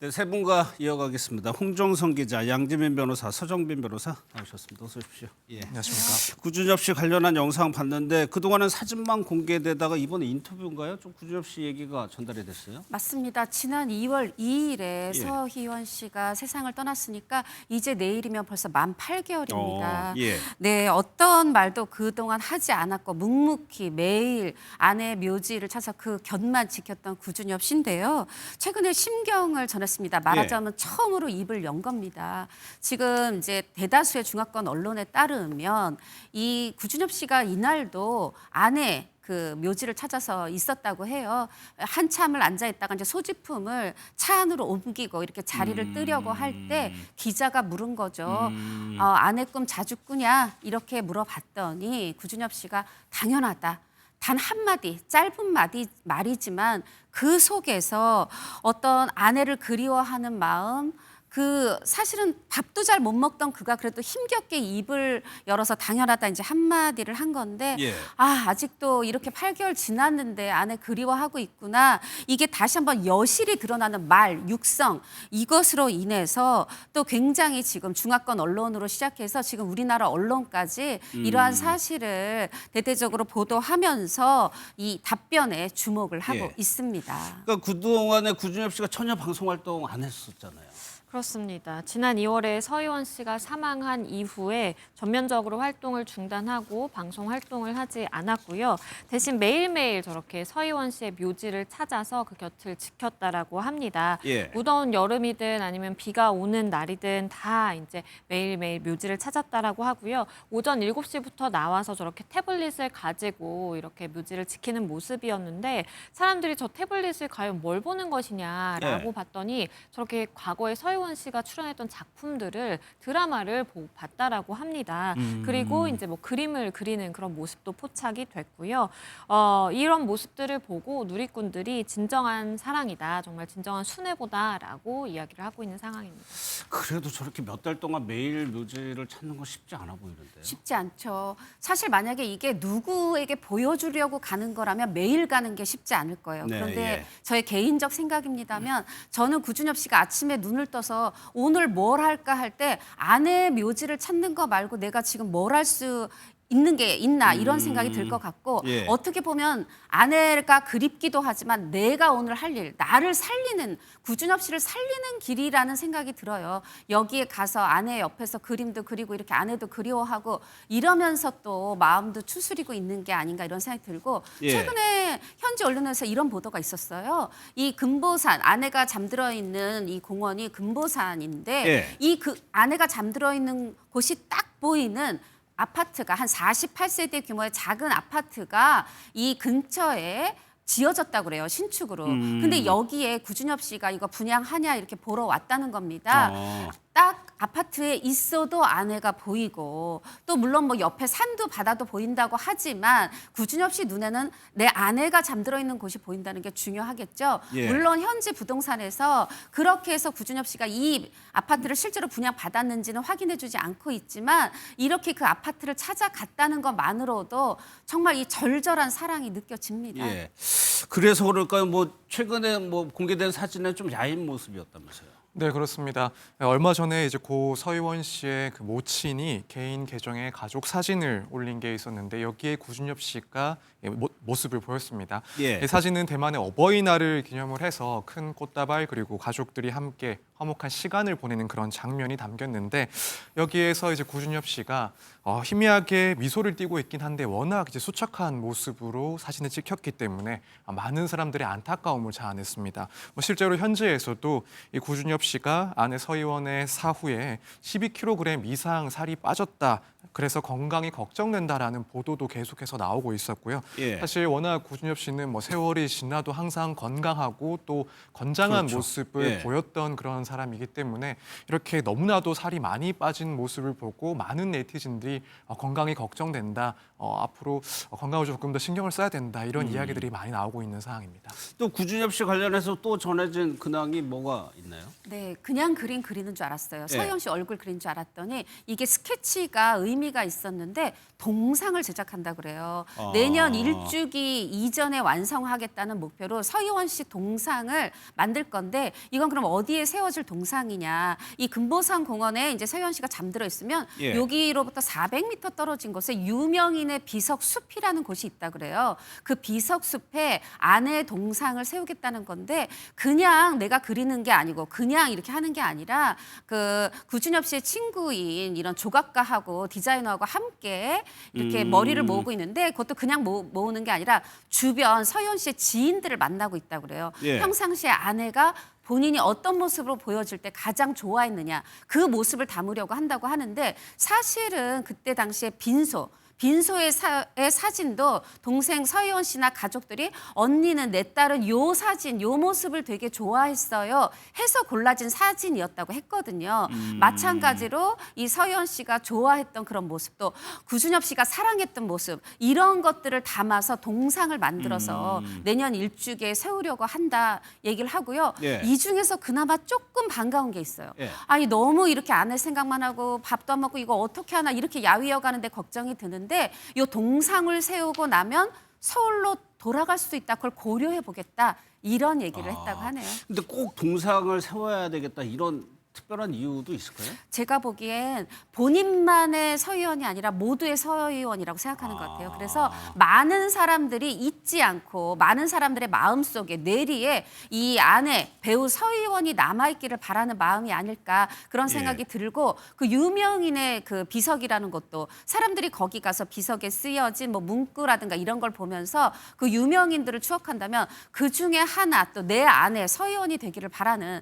네, 세 분과 이어가겠습니다. 홍정성 기자, 양지민 변호사, 서정빈 변호사 나오셨습니다. 어서 오십시오. 예. 안녕하십니까. 구준엽 씨 관련한 영상 봤는데 그동안은 사진만 공개되다가 이번에 인터뷰인가요? 좀 구준엽 씨 얘기가 전달이 됐어요? 맞습니다. 지난 2월 2일에 예. 서희원 씨가 세상을 떠났으니까 이제 내일이면 벌써 만 8개월입니다. 예. 네, 어떤 말도 그동안 하지 않았고 묵묵히 매일 아내의 묘지를 찾아 그 곁만 지켰던 구준엽 씨인데요. 최근에 심경을 전했습니다. 말하자면 처음으로 입을 연 겁니다. 지금 이제 대다수의 중화권 언론에 따르면 이 구준엽 씨가 이날도 아내 그 묘지를 찾아서 있었다고 해요. 한참을 앉아 있다가 이제 소지품을 차 안으로 옮기고 이렇게 자리를 뜨려고 할 때 기자가 물은 거죠. 아내 꿈 자주 꾸냐? 이렇게 물어봤더니 구준엽 씨가 당연하다. 단 한마디, 짧은 말이지만 그 속에서 어떤 아내를 그리워하는 마음, 그 사실은 밥도 잘 못 먹던 그가 그래도 힘겹게 입을 열어서 당연하다 이제 한마디를 한 건데 예. 아직도 이렇게 8개월 지났는데 아내 그리워하고 있구나. 이게 다시 한번 여실히 드러나는 말, 육성 이것으로 인해서 또 굉장히 지금 중화권 언론으로 시작해서 지금 우리나라 언론까지 이러한 사실을 대대적으로 보도하면서 이 답변에 주목을 하고 있습니다. 그러니까 그동안에 구준엽 씨가 전혀 방송 활동 안 했었잖아요. 그렇습니다. 지난 2월에 서희원 씨가 사망한 이후에 전면적으로 활동을 중단하고 방송 활동을 하지 않았고요. 대신 매일매일 저렇게 서희원 씨의 묘지를 찾아서 그 곁을 지켰다라고 합니다. 예. 무더운 여름이든 아니면 비가 오는 날이든 다 이제 매일매일 묘지를 찾았다라고 하고요. 오전 7시부터 나와서 저렇게 태블릿을 가지고 이렇게 묘지를 지키는 모습이었는데 사람들이 저 태블릿을 과연 뭘 보는 것이냐라고 예. 봤더니 저렇게 과거에 서희원 씨가 출연했던 작품들을 드라마를 봤다라고 합니다. 그리고 이제 뭐 그림을 그리는 그런 모습도 포착이 됐고요. 이런 모습들을 보고 누리꾼들이 진정한 사랑이다, 정말 진정한 순애보다라고 이야기를 하고 있는 상황입니다. 그래도 저렇게 몇 달 동안 매일 묘지를 찾는 건 쉽지 않아 보이는데요. 쉽지 않죠. 사실 만약에 이게 누구에게 보여주려고 가는 거라면 매일 가는 게 쉽지 않을 거예요. 네, 그런데 예. 저의 개인적 생각입니다면 저는 구준엽 씨가 아침에 눈을 떠서 오늘 뭘 할까 할 때 아내의 묘지를 찾는 거 말고 내가 지금 뭘 할 수 있는 게 있나 이런 생각이 들 것 같고 예. 어떻게 보면 아내가 그립기도 하지만 내가 오늘 할 일, 나를 살리는 구준엽 씨를 살리는 길이라는 생각이 들어요. 여기에 가서 아내 옆에서 그림도 그리고 이렇게 아내도 그리워하고 이러면서 또 마음도 추스리고 있는 게 아닌가 이런 생각이 들고 예. 최근에 현지 언론에서 이런 보도가 있었어요. 이 금보산 아내가 잠들어 있는 이 공원이 금보산인데 예. 이 아내가 잠들어 있는 곳이 딱 보이는 아파트가 한 48세대 규모의 작은 아파트가 이 근처에 지어졌다고 그래요. 신축으로. 근데 여기에 구준엽 씨가 이거 분양하냐 이렇게 보러 왔다는 겁니다. 딱 아파트에 있어도 아내가 보이고 또 물론 뭐 옆에 산도 바다도 보인다고 하지만 구준엽 씨 눈에는 내 아내가 잠들어 있는 곳이 보인다는 게 중요하겠죠. 예. 물론 현지 부동산에서 그렇게 해서 구준엽 씨가 이 아파트를 실제로 분양받았는지는 확인해 주지 않고 있지만 이렇게 그 아파트를 찾아갔다는 것만으로도 정말 이 절절한 사랑이 느껴집니다. 예. 그래서 그럴까요? 뭐 최근에 뭐 공개된 사진은 좀 야인 모습이었다면서요. 네, 그렇습니다. 얼마 전에 이제 고 서희원 씨의 그 모친이 개인 계정에 가족 사진을 올린 게 있었는데 여기에 구준엽 씨가 모습을 보였습니다. 예. 이 사진은 대만의 어버이날을 기념을 해서 큰 꽃다발 그리고 가족들이 함께 화목한 시간을 보내는 그런 장면이 담겼는데 여기에서 이제 구준엽 씨가 희미하게 미소를 띠고 있긴 한데 워낙 이제 수척한 모습으로 사진을 찍혔기 때문에 많은 사람들의 안타까움을 자아냈습니다. 실제로 현지에서도 이 구준엽 씨가 아내 서희원의 사후에 12kg 이상 살이 빠졌다. 그래서 건강이 걱정된다라는 보도도 계속해서 나오고 있었고요. 예. 사실 워낙 구준엽 씨는 뭐 세월이 지나도 항상 건강하고 또 건장한 그렇죠. 모습을 예. 보였던 그런 사람이기 때문에 이렇게 너무나도 살이 많이 빠진 모습을 보고 많은 네티즌들이 건강이 걱정된다. 앞으로 건강을 조금 더 신경을 써야 된다. 이런 이야기들이 많이 나오고 있는 상황입니다. 또 구준엽 씨 관련해서 또 전해진 근황이 뭐가 있나요? 네, 그냥 그리는 줄 알았어요. 예. 서희원 씨 얼굴 그린 줄 알았더니 이게 스케치가 의미가 있었는데 동상을 제작한다 그래요. 내년 일주기 이전에 완성하겠다는 목표로 서희원 씨 동상을 만들 건데 이건 그럼 어디에 세워질 동상이냐? 이 금보산 공원에 이제 서희원 씨가 잠들어 있으면 예. 여기로부터 400m 떨어진 곳에 유명인의 비석숲이라는 곳이 있다 그래요. 그 비석숲에 아내의 동상을 세우겠다는 건데 그냥 내가 그리는 게 아니고 그냥 이렇게 하는 게 아니라 그 구준엽 씨의 친구인 이런 조각가하고 디자이너하고 함께 이렇게 머리를 모으고 있는데 그것도 그냥 모으는 게 아니라 주변 서희원 씨의 지인들을 만나고 있다고 그래요. 예. 평상시에 아내가 본인이 어떤 모습으로 보여질 때 가장 좋아했느냐 그 모습을 담으려고 한다고 하는데 사실은 그때 당시에 빈소 빈소의 사진도 동생 서희원 씨나 가족들이 언니는 내 딸은 요 사진, 요 모습을 되게 좋아했어요 해서 골라진 사진이었다고 했거든요. 마찬가지로 이 서희원 씨가 좋아했던 그런 모습도 구준엽 씨가 사랑했던 모습 이런 것들을 담아서 동상을 만들어서 내년 일주기에 세우려고 한다 얘기를 하고요. 예. 이 중에서 그나마 조금 반가운 게 있어요. 예. 아니 너무 이렇게 아내 생각만 하고 밥도 안 먹고 이거 어떻게 하나 이렇게 야위어 가는데 걱정이 드는데 이 동상을 세우고 나면 서울로 돌아갈 수도 있다. 그걸 고려해 보겠다. 이런 얘기를 했다고 하네요. 근데 꼭 동상을 세워야 되겠다 이런 특별한 이유도 있을까요? 제가 보기엔 본인만의 서의원이 아니라 모두의 서의원이라고 생각하는 것 같아요. 그래서 많은 사람들이 잊지 않고 많은 사람들의 마음속에 뇌리에 이 안에 배우 서의원이 남아있기를 바라는 마음이 아닐까 그런 생각이 들고 그 유명인의 그 비석이라는 것도 사람들이 거기 가서 비석에 쓰여진 뭐 문구라든가 이런 걸 보면서 그 유명인들을 추억한다면 그중에 하나 또 내 안에 서의원이 되기를 바라는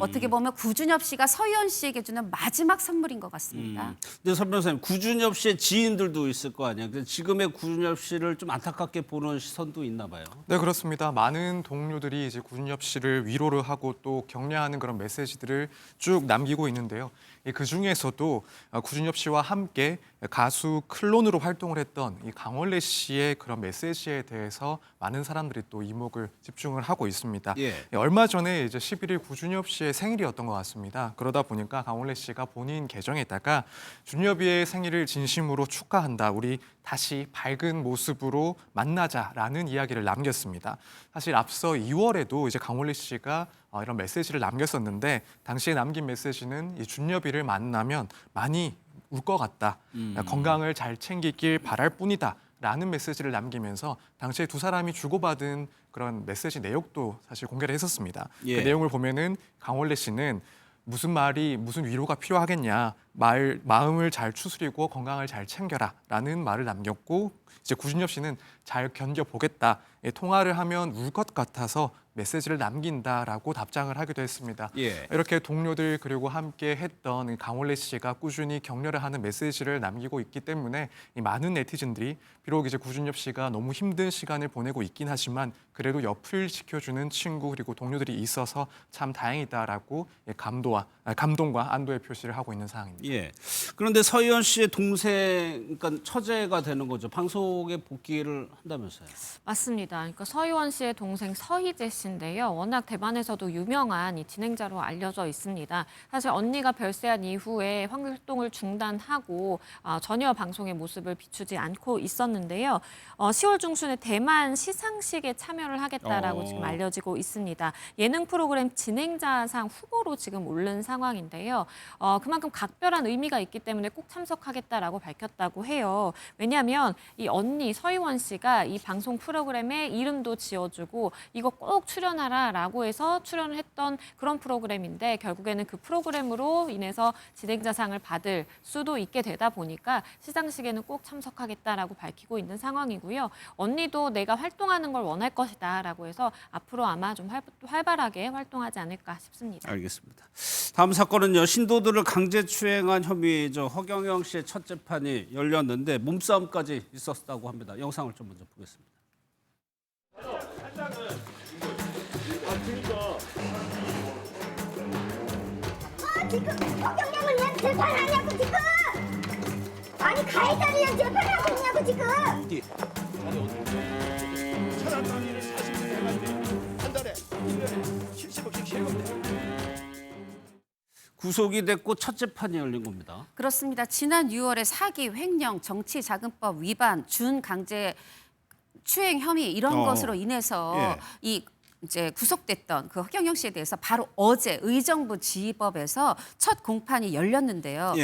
어떻게 보면 구준엽 씨가 서희원 씨에게 주는 마지막 선물인 것 같습니다. 근데 선 변호사님, 구준엽 씨의 지인들도 있을 거 아니에요. 근데 지금의 구준엽 씨를 좀 안타깝게 보는 시선도 있나 봐요. 네, 그렇습니다. 많은 동료들이 이제 구준엽 씨를 위로를 하고 또 격려하는 그런 메시지들을 쭉 남기고 있는데요. 그 중에서도 구준엽 씨와 함께 가수 클론으로 활동을 했던 이 강원래 씨의 그런 메시지에 대해서 많은 사람들이 또 이목을 집중을 하고 있습니다. 얼마 전에 이제 11일 구준엽 씨의 생일이었던 것 같습니다. 그러다 보니까 강원래 씨가 본인 계정에다가 준엽이의 생일을 진심으로 축하한다. 우리 다시 밝은 모습으로 만나자라는 이야기를 남겼습니다. 사실 앞서 2월에도 이제 강원래 씨가 이런 메시지를 남겼었는데 당시에 남긴 메시지는 이 준엽이를 만나면 많이 울 것 같다. 건강을 잘 챙기길 바랄 뿐이다. 라는 메시지를 남기면서 당시에 두 사람이 주고받은 그런 메시지 내용도 사실 공개를 했었습니다. 그 내용을 보면은 강원래 씨는 무슨 말이 무슨 위로가 필요하겠냐. 마음을 잘 추스리고 건강을 잘 챙겨라 라는 말을 남겼고 이제 구준엽 씨는 잘 견뎌보겠다. 통화를 하면 울 것 같아서 메시지를 남긴다라고 답장을 하기도 했습니다. 이렇게 동료들 그리고 함께 했던 강원래 씨가 꾸준히 격려를 하는 메시지를 남기고 있기 때문에 이 많은 네티즌들이 비록 이제 구준엽 씨가 너무 힘든 시간을 보내고 있긴 하지만 그래도 옆을 지켜주는 친구 그리고 동료들이 있어서 참 다행이다라고 감동과 안도의 표시를 하고 있는 상황입니다. 그런데 서희원 씨의 동생, 그러니까 처제가 되는 거죠. 방송에 복귀를 한다면서요? 맞습니다. 그러니까 서희원 씨의 동생 서희재 씨인데요. 워낙 대만에서도 유명한 이 진행자로 알려져 있습니다. 사실 언니가 별세한 이후에 활동을 중단하고 전혀 방송의 모습을 비추지 않고 있었는데요. 10월 중순에 대만 시상식에 참여를 하겠다라고 지금 알려지고 있습니다. 예능 프로그램 진행자상 후보로 지금 오른 상황인데요. 그만큼 각별한 의미가 있기 때문에 꼭 참석하겠다라고 밝혔다고 해요. 왜냐하면 이 언니 서희원 씨가 이 방송 프로그램에 이름도 지어주고 이거 꼭 출연하라라고 해서 출연을 했던 그런 프로그램인데 결국에는 그 프로그램으로 인해서 진행자상을 받을 수도 있게 되다 보니까 시상식에는 꼭 참석하겠다라고 밝히고 있는 상황이고요. 언니도 내가 활동하는 걸 원할 것이다라고 해서 앞으로 아마 좀 활발하게 활동하지 않을까 싶습니다. 알겠습니다. 다음 사건은요. 신도들을 강제추행한 혐의죠. 허경영 씨의 첫 재판이 열렸는데 몸싸움까지 있었다고 합니다. 영상을 좀 먼저 보겠습니다. 지금 허경영을 왜 재판하냐고 지금! 아니 가해자를 왜 재판하고 있냐고 지금! 천안동의를 40년 해가지고 한 달에 1년에 70억씩 세금대. 구속이 됐고 첫 재판이 열린 겁니다. 그렇습니다. 지난 6월에 사기, 횡령, 정치자금법 위반, 준강제 추행 혐의 이런 것으로 인해서 이제 구속됐던 그 허경영 씨에 대해서 바로 어제 의정부 지법에서 첫 공판이 열렸는데요.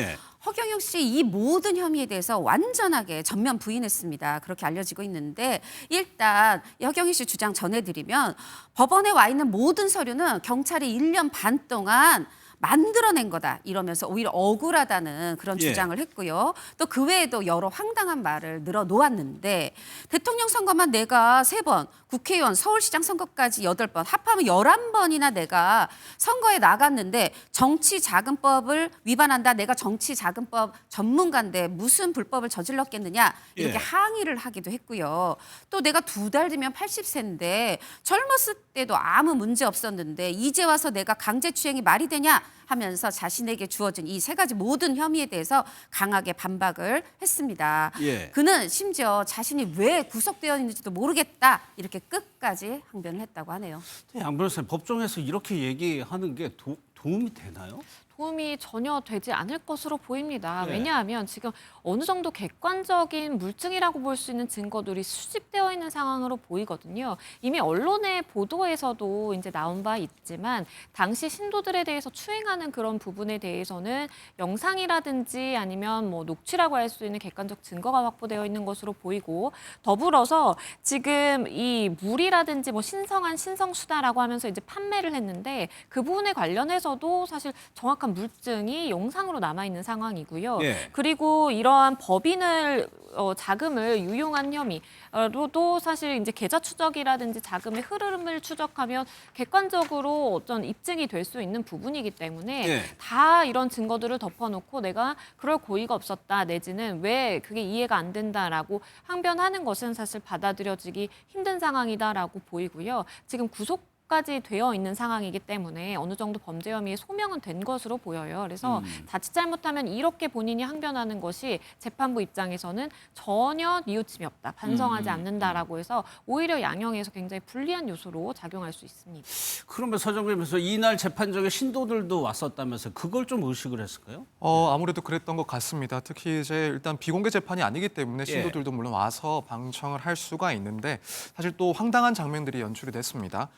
허경영 씨 이 모든 혐의에 대해서 완전하게 전면 부인했습니다. 그렇게 알려지고 있는데 일단 허경영 씨 주장 전해드리면 법원에 와 있는 모든 서류는 경찰이 1년 반 동안 만들어낸 거다 이러면서 오히려 억울하다는 그런 예. 주장을 했고요. 또 그 외에도 여러 황당한 말을 늘어놓았는데 대통령 선거만 내가 3번, 국회의원, 서울시장 선거까지 8번, 합하면 11번이나 내가 선거에 나갔는데 정치자금법을 위반한다. 내가 정치자금법 전문가인데 무슨 불법을 저질렀겠느냐 이렇게 예. 항의를 하기도 했고요. 또 내가 2달 뒤면 80세인데 젊었을 때도 아무 문제 없었는데 이제 와서 내가 강제추행이 말이 되냐 하면서 자신에게 주어진 이 3가지 모든 혐의에 대해서 강하게 반박을 했습니다. 예. 그는 심지어 자신이 왜 구속되어 있는지도 모르겠다 이렇게 끝까지 항변을 했다고 하네요. 양 변호사님, 법정에서 이렇게 얘기하는 게 도움이 되나요? 도움이 전혀 되지 않을 것으로 보입니다. 네. 왜냐하면 지금 어느 정도 객관적인 물증이라고 볼 수 있는 증거들이 수집되어 있는 상황으로 보이거든요. 이미 언론의 보도에서도 이제 나온 바 있지만 당시 신도들에 대해서 추행하는 그런 부분에 대해서는 영상이라든지 아니면 뭐 녹취라고 할 수 있는 객관적 증거가 확보되어 있는 것으로 보이고 더불어서 지금 이 물이라든지 뭐 신성한 신성수다라고 하면서 이제 판매를 했는데 그 부분에 관련해서도 사실 정확한 물증이 영상으로 남아 있는 상황이고요. 예. 그리고 이러한 법인을 자금을 유용한 혐의로도 사실 이제 계좌 추적이라든지 자금의 흐름을 추적하면 객관적으로 어떤 입증이 될 수 있는 부분이기 때문에 예. 다 이런 증거들을 덮어놓고 내가 그럴 고의가 없었다 내지는 왜 그게 이해가 안 된다라고 항변하는 것은 사실 받아들여지기 힘든 상황이다라고 보이고요. 지금 구속까지 되어 있는 상황이기 때문에 어느 정도 범죄 혐의의 소명은 된 것으로 보여요. 그래서 자칫 잘못하면 이렇게 본인이 항변하는 것이 재판부 입장에서는 전혀 뉘우침이 없다, 반성하지 않는다라고 해서 오히려 양형에서 굉장히 불리한 요소로 작용할 수 있습니다. 그러면 서정님께서 이날 재판정에 신도들도 왔었다면서 그걸 좀 의식을 했을까요? 아무래도 그랬던 것 같습니다. 특히 이제 일단 비공개 재판이 아니기 때문에 신도들도 물론 와서 방청을 할 수가 있는데 사실 또 황당한 장면들이 연출이 됐습니다.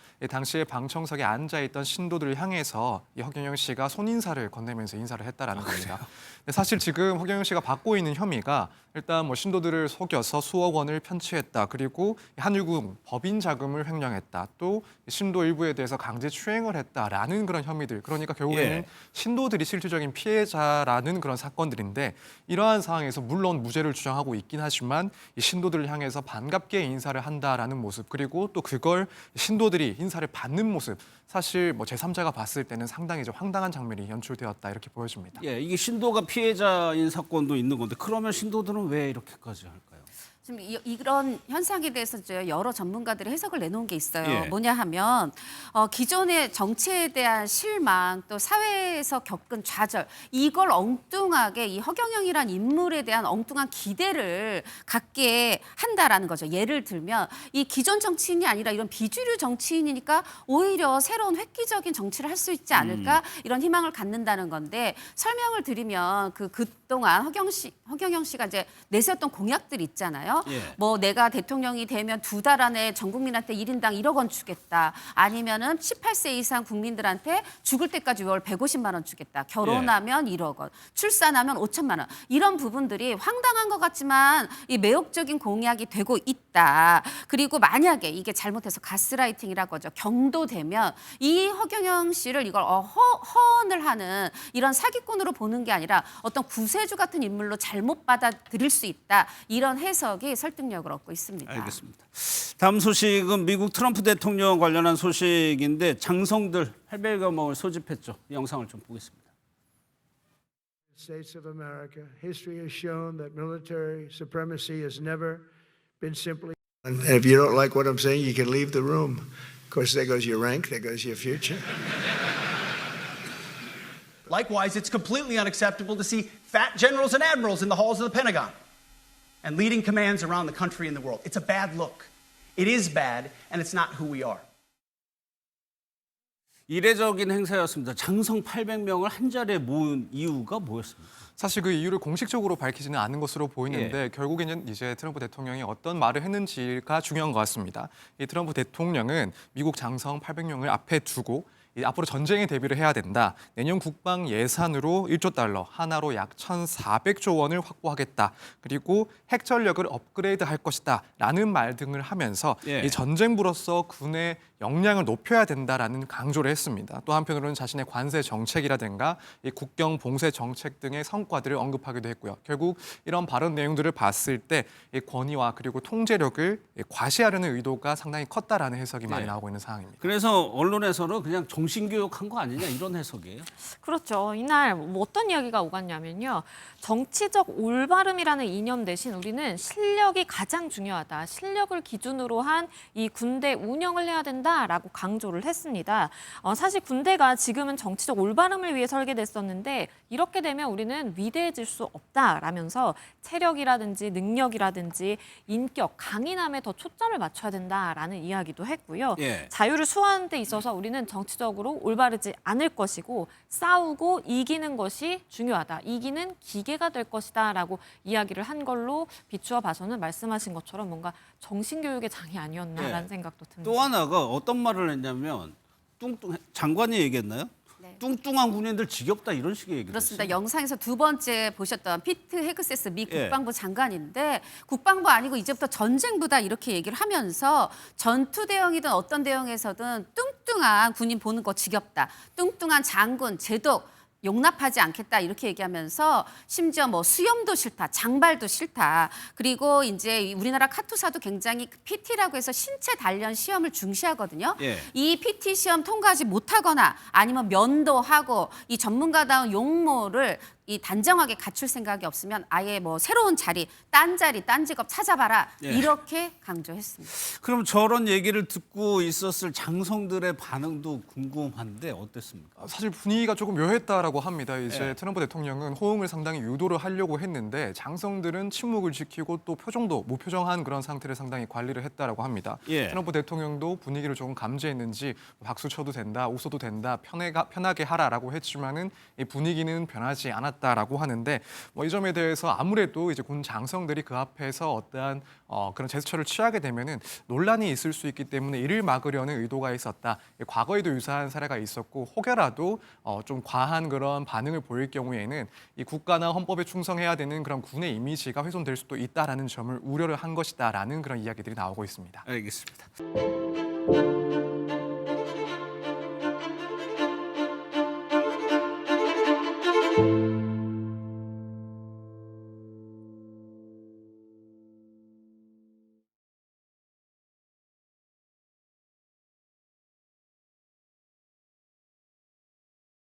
당시에 방청석에 앉아있던 신도들을 향해서 이 허경영 씨가 손인사를 건네면서 인사를 했다라는 겁니다. 근데 사실 지금 허경영 씨가 받고 있는 혐의가 일단 뭐 신도들을 속여서 수억 원을 편취했다. 그리고 한유궁 법인 자금을 횡령했다. 또 신도 일부에 대해서 강제 추행을 했다라는 그런 혐의들. 그러니까 결국에는 예. 신도들이 실질적인 피해자라는 그런 사건들인데 이러한 상황에서 물론 무죄를 주장하고 있긴 하지만 이 신도들을 향해서 반갑게 인사를 한다라는 모습 그리고 또 그걸 신도들이 인사를 받는 모습 사실 뭐 제3자가 봤을 때는 상당히 좀 황당한 장면이 연출되었다 이렇게 보여집니다. 예, 이게 신도가 피해자인 사건도 있는 건데 그러면 신도들은 왜 이렇게까지 할까요? 지금 이런 현상에 대해서 이제 여러 전문가들이 해석을 내놓은 게 있어요. 예. 뭐냐 하면 기존의 정치에 대한 실망 또 사회에서 겪은 좌절 이걸 엉뚱하게 이 허경영이란 인물에 대한 엉뚱한 기대를 갖게 한다라는 거죠. 예를 들면 이 기존 정치인이 아니라 이런 비주류 정치인이니까 오히려 새로운 획기적인 정치를 할 수 있지 않을까 이런 희망을 갖는다는 건데 설명을 드리면 그동안 허경영 씨가 이제 내세웠던 공약들이 있잖아요. 예. 뭐 내가 대통령이 되면 2달 안에 전 국민한테 1인당 1억 원 주겠다. 아니면은 18세 이상 국민들한테 죽을 때까지 월 150만 원 주겠다. 결혼하면 1억 원, 출산하면 5천만 원. 이런 부분들이 황당한 것 같지만 이 매혹적인 공약이 되고 있다. 그리고 만약에 이게 잘못해서 가스라이팅이라고 하죠. 경도되면 이 허경영 씨를 이걸 허언을 하는 이런 사기꾼으로 보는 게 아니라 어떤 구세주 같은 인물로 잘못 받아들일 수 있다. 이런 해석이 설득력을 얻고 있습니다. 알겠습니다. 다음 소식은 미국 트럼프 대통령 관련한 소식인데 장성들 800여 명을 소집했죠. 이 영상을 좀 보겠습니다. States of America, history has shown that military supremacy has never been simply. And if you don't like what I'm saying, you can leave the room. Of course, there goes your rank, there goes your future. Likewise, it's completely unacceptable to see fat generals and admirals in the halls of the Pentagon and leading commands around the country and the world. It's a bad look. It is bad, and it's not who we are. 이례적인 행사였습니다. 장성 800명을 한 자리에 모은 이유가 뭐였습니까? 사실 그 이유를 공식적으로 밝히지는 않은 것으로 보이는데 결국에는 이제 트럼프 대통령이 어떤 말을 했는지가 중요한 것 같습니다. 이 트럼프 대통령은 미국 장성 800명을 앞에 두고 앞으로 전쟁에 대비를 해야 된다. 내년 국방 예산으로 1조 달러, 하나로 약 1,400조 원을 확보하겠다. 그리고 핵 전력을 업그레이드할 것이다. 라는 말 등을 하면서 이 전쟁부로서 군의 역량을 높여야 된다라는 강조를 했습니다. 또 한편으로는 자신의 관세 정책이라든가 이 국경 봉쇄 정책 등의 성과들을 언급하기도 했고요. 결국 이런 발언 내용들을 봤을 때 이 권위와 그리고 통제력을 과시하려는 의도가 상당히 컸다라는 해석이 많이 나오고 있는 상황입니다. 그래서 언론에서는 그냥 정신교육한 거 아니냐 이런 해석이에요. 그렇죠. 이날 뭐 어떤 이야기가 오갔냐면요. 정치적 올바름이라는 이념 대신 우리는 실력이 가장 중요하다. 실력을 기준으로 한 이 군대 운영을 해야 된다라고 강조를 했습니다. 사실 군대가 지금은 정치적 올바름을 위해 설계됐었는데 이렇게 되면 우리는 위대해질 수 없다라면서 체력이라든지 능력이라든지 인격, 강인함에 더 초점을 맞춰야 된다라는 이야기도 했고요. 자유를 수호하는 데 있어서 우리는 정치적으로 올바르지 않을 것이고 싸우고 이기는 것이 중요하다. 이기는 기계가 될 것이다라고 이야기를 한 걸로 비추어 봐서는 말씀하신 것처럼 뭔가 정신교육의 장이 아니었나라는 생각도 듭니다. 또 하나가 어떤 말을 했냐면 장관이 얘기했나요? 뚱뚱한 군인들 지겹다 이런 식의 얘기를 그렇습니다. 했어요. 영상에서 두 번째 보셨던 피트 헤그세스 미 국방부 장관인데 국방부 아니고 이제부터 전쟁부다 이렇게 얘기를 하면서 전투 대응이든 어떤 대응에서든 뚱뚱한 군인 보는 거 지겹다. 뚱뚱한 장군, 제독 용납하지 않겠다 이렇게 얘기하면서 심지어 뭐 수염도 싫다, 장발도 싫다. 그리고 이제 우리나라 카투사도 굉장히 PT라고 해서 신체 단련 시험을 중시하거든요. 이 PT 시험 통과하지 못하거나 아니면 면도하고 이 전문가다운 용모를 이 단정하게 갖출 생각이 없으면 아예 뭐 새로운 자리, 딴 직업 찾아봐라 이렇게 강조했습니다. 그럼 저런 얘기를 듣고 있었을 장성들의 반응도 궁금한데 어땠습니까? 사실 분위기가 조금 묘했다라고 합니다. 이제 트럼프 대통령은 호응을 상당히 유도를 하려고 했는데 장성들은 침묵을 지키고 또 표정도 무표정한 그런 상태를 상당히 관리를 했다라고 합니다. 트럼프 대통령도 분위기를 조금 감지했는지 박수 쳐도 된다, 웃어도 된다, 편하게 하라라고 했지만은 이 분위기는 변하지 않았다라고 하는데 이 점에 대해서 아무래도 이제 군 장성들이 그 앞에서 어떠한 그런 제스처를 취하게 되면은 논란이 있을 수 있기 때문에 이를 막으려는 의도가 있었다. 과거에도 유사한 사례가 있었고 혹여라도 좀 과한 그런 반응을 보일 경우에는 이 국가나 헌법에 충성해야 되는 그런 군의 이미지가 훼손될 수도 있다라는 점을 우려를 한 것이다라는 그런 이야기들이 나오고 있습니다. 알겠습니다.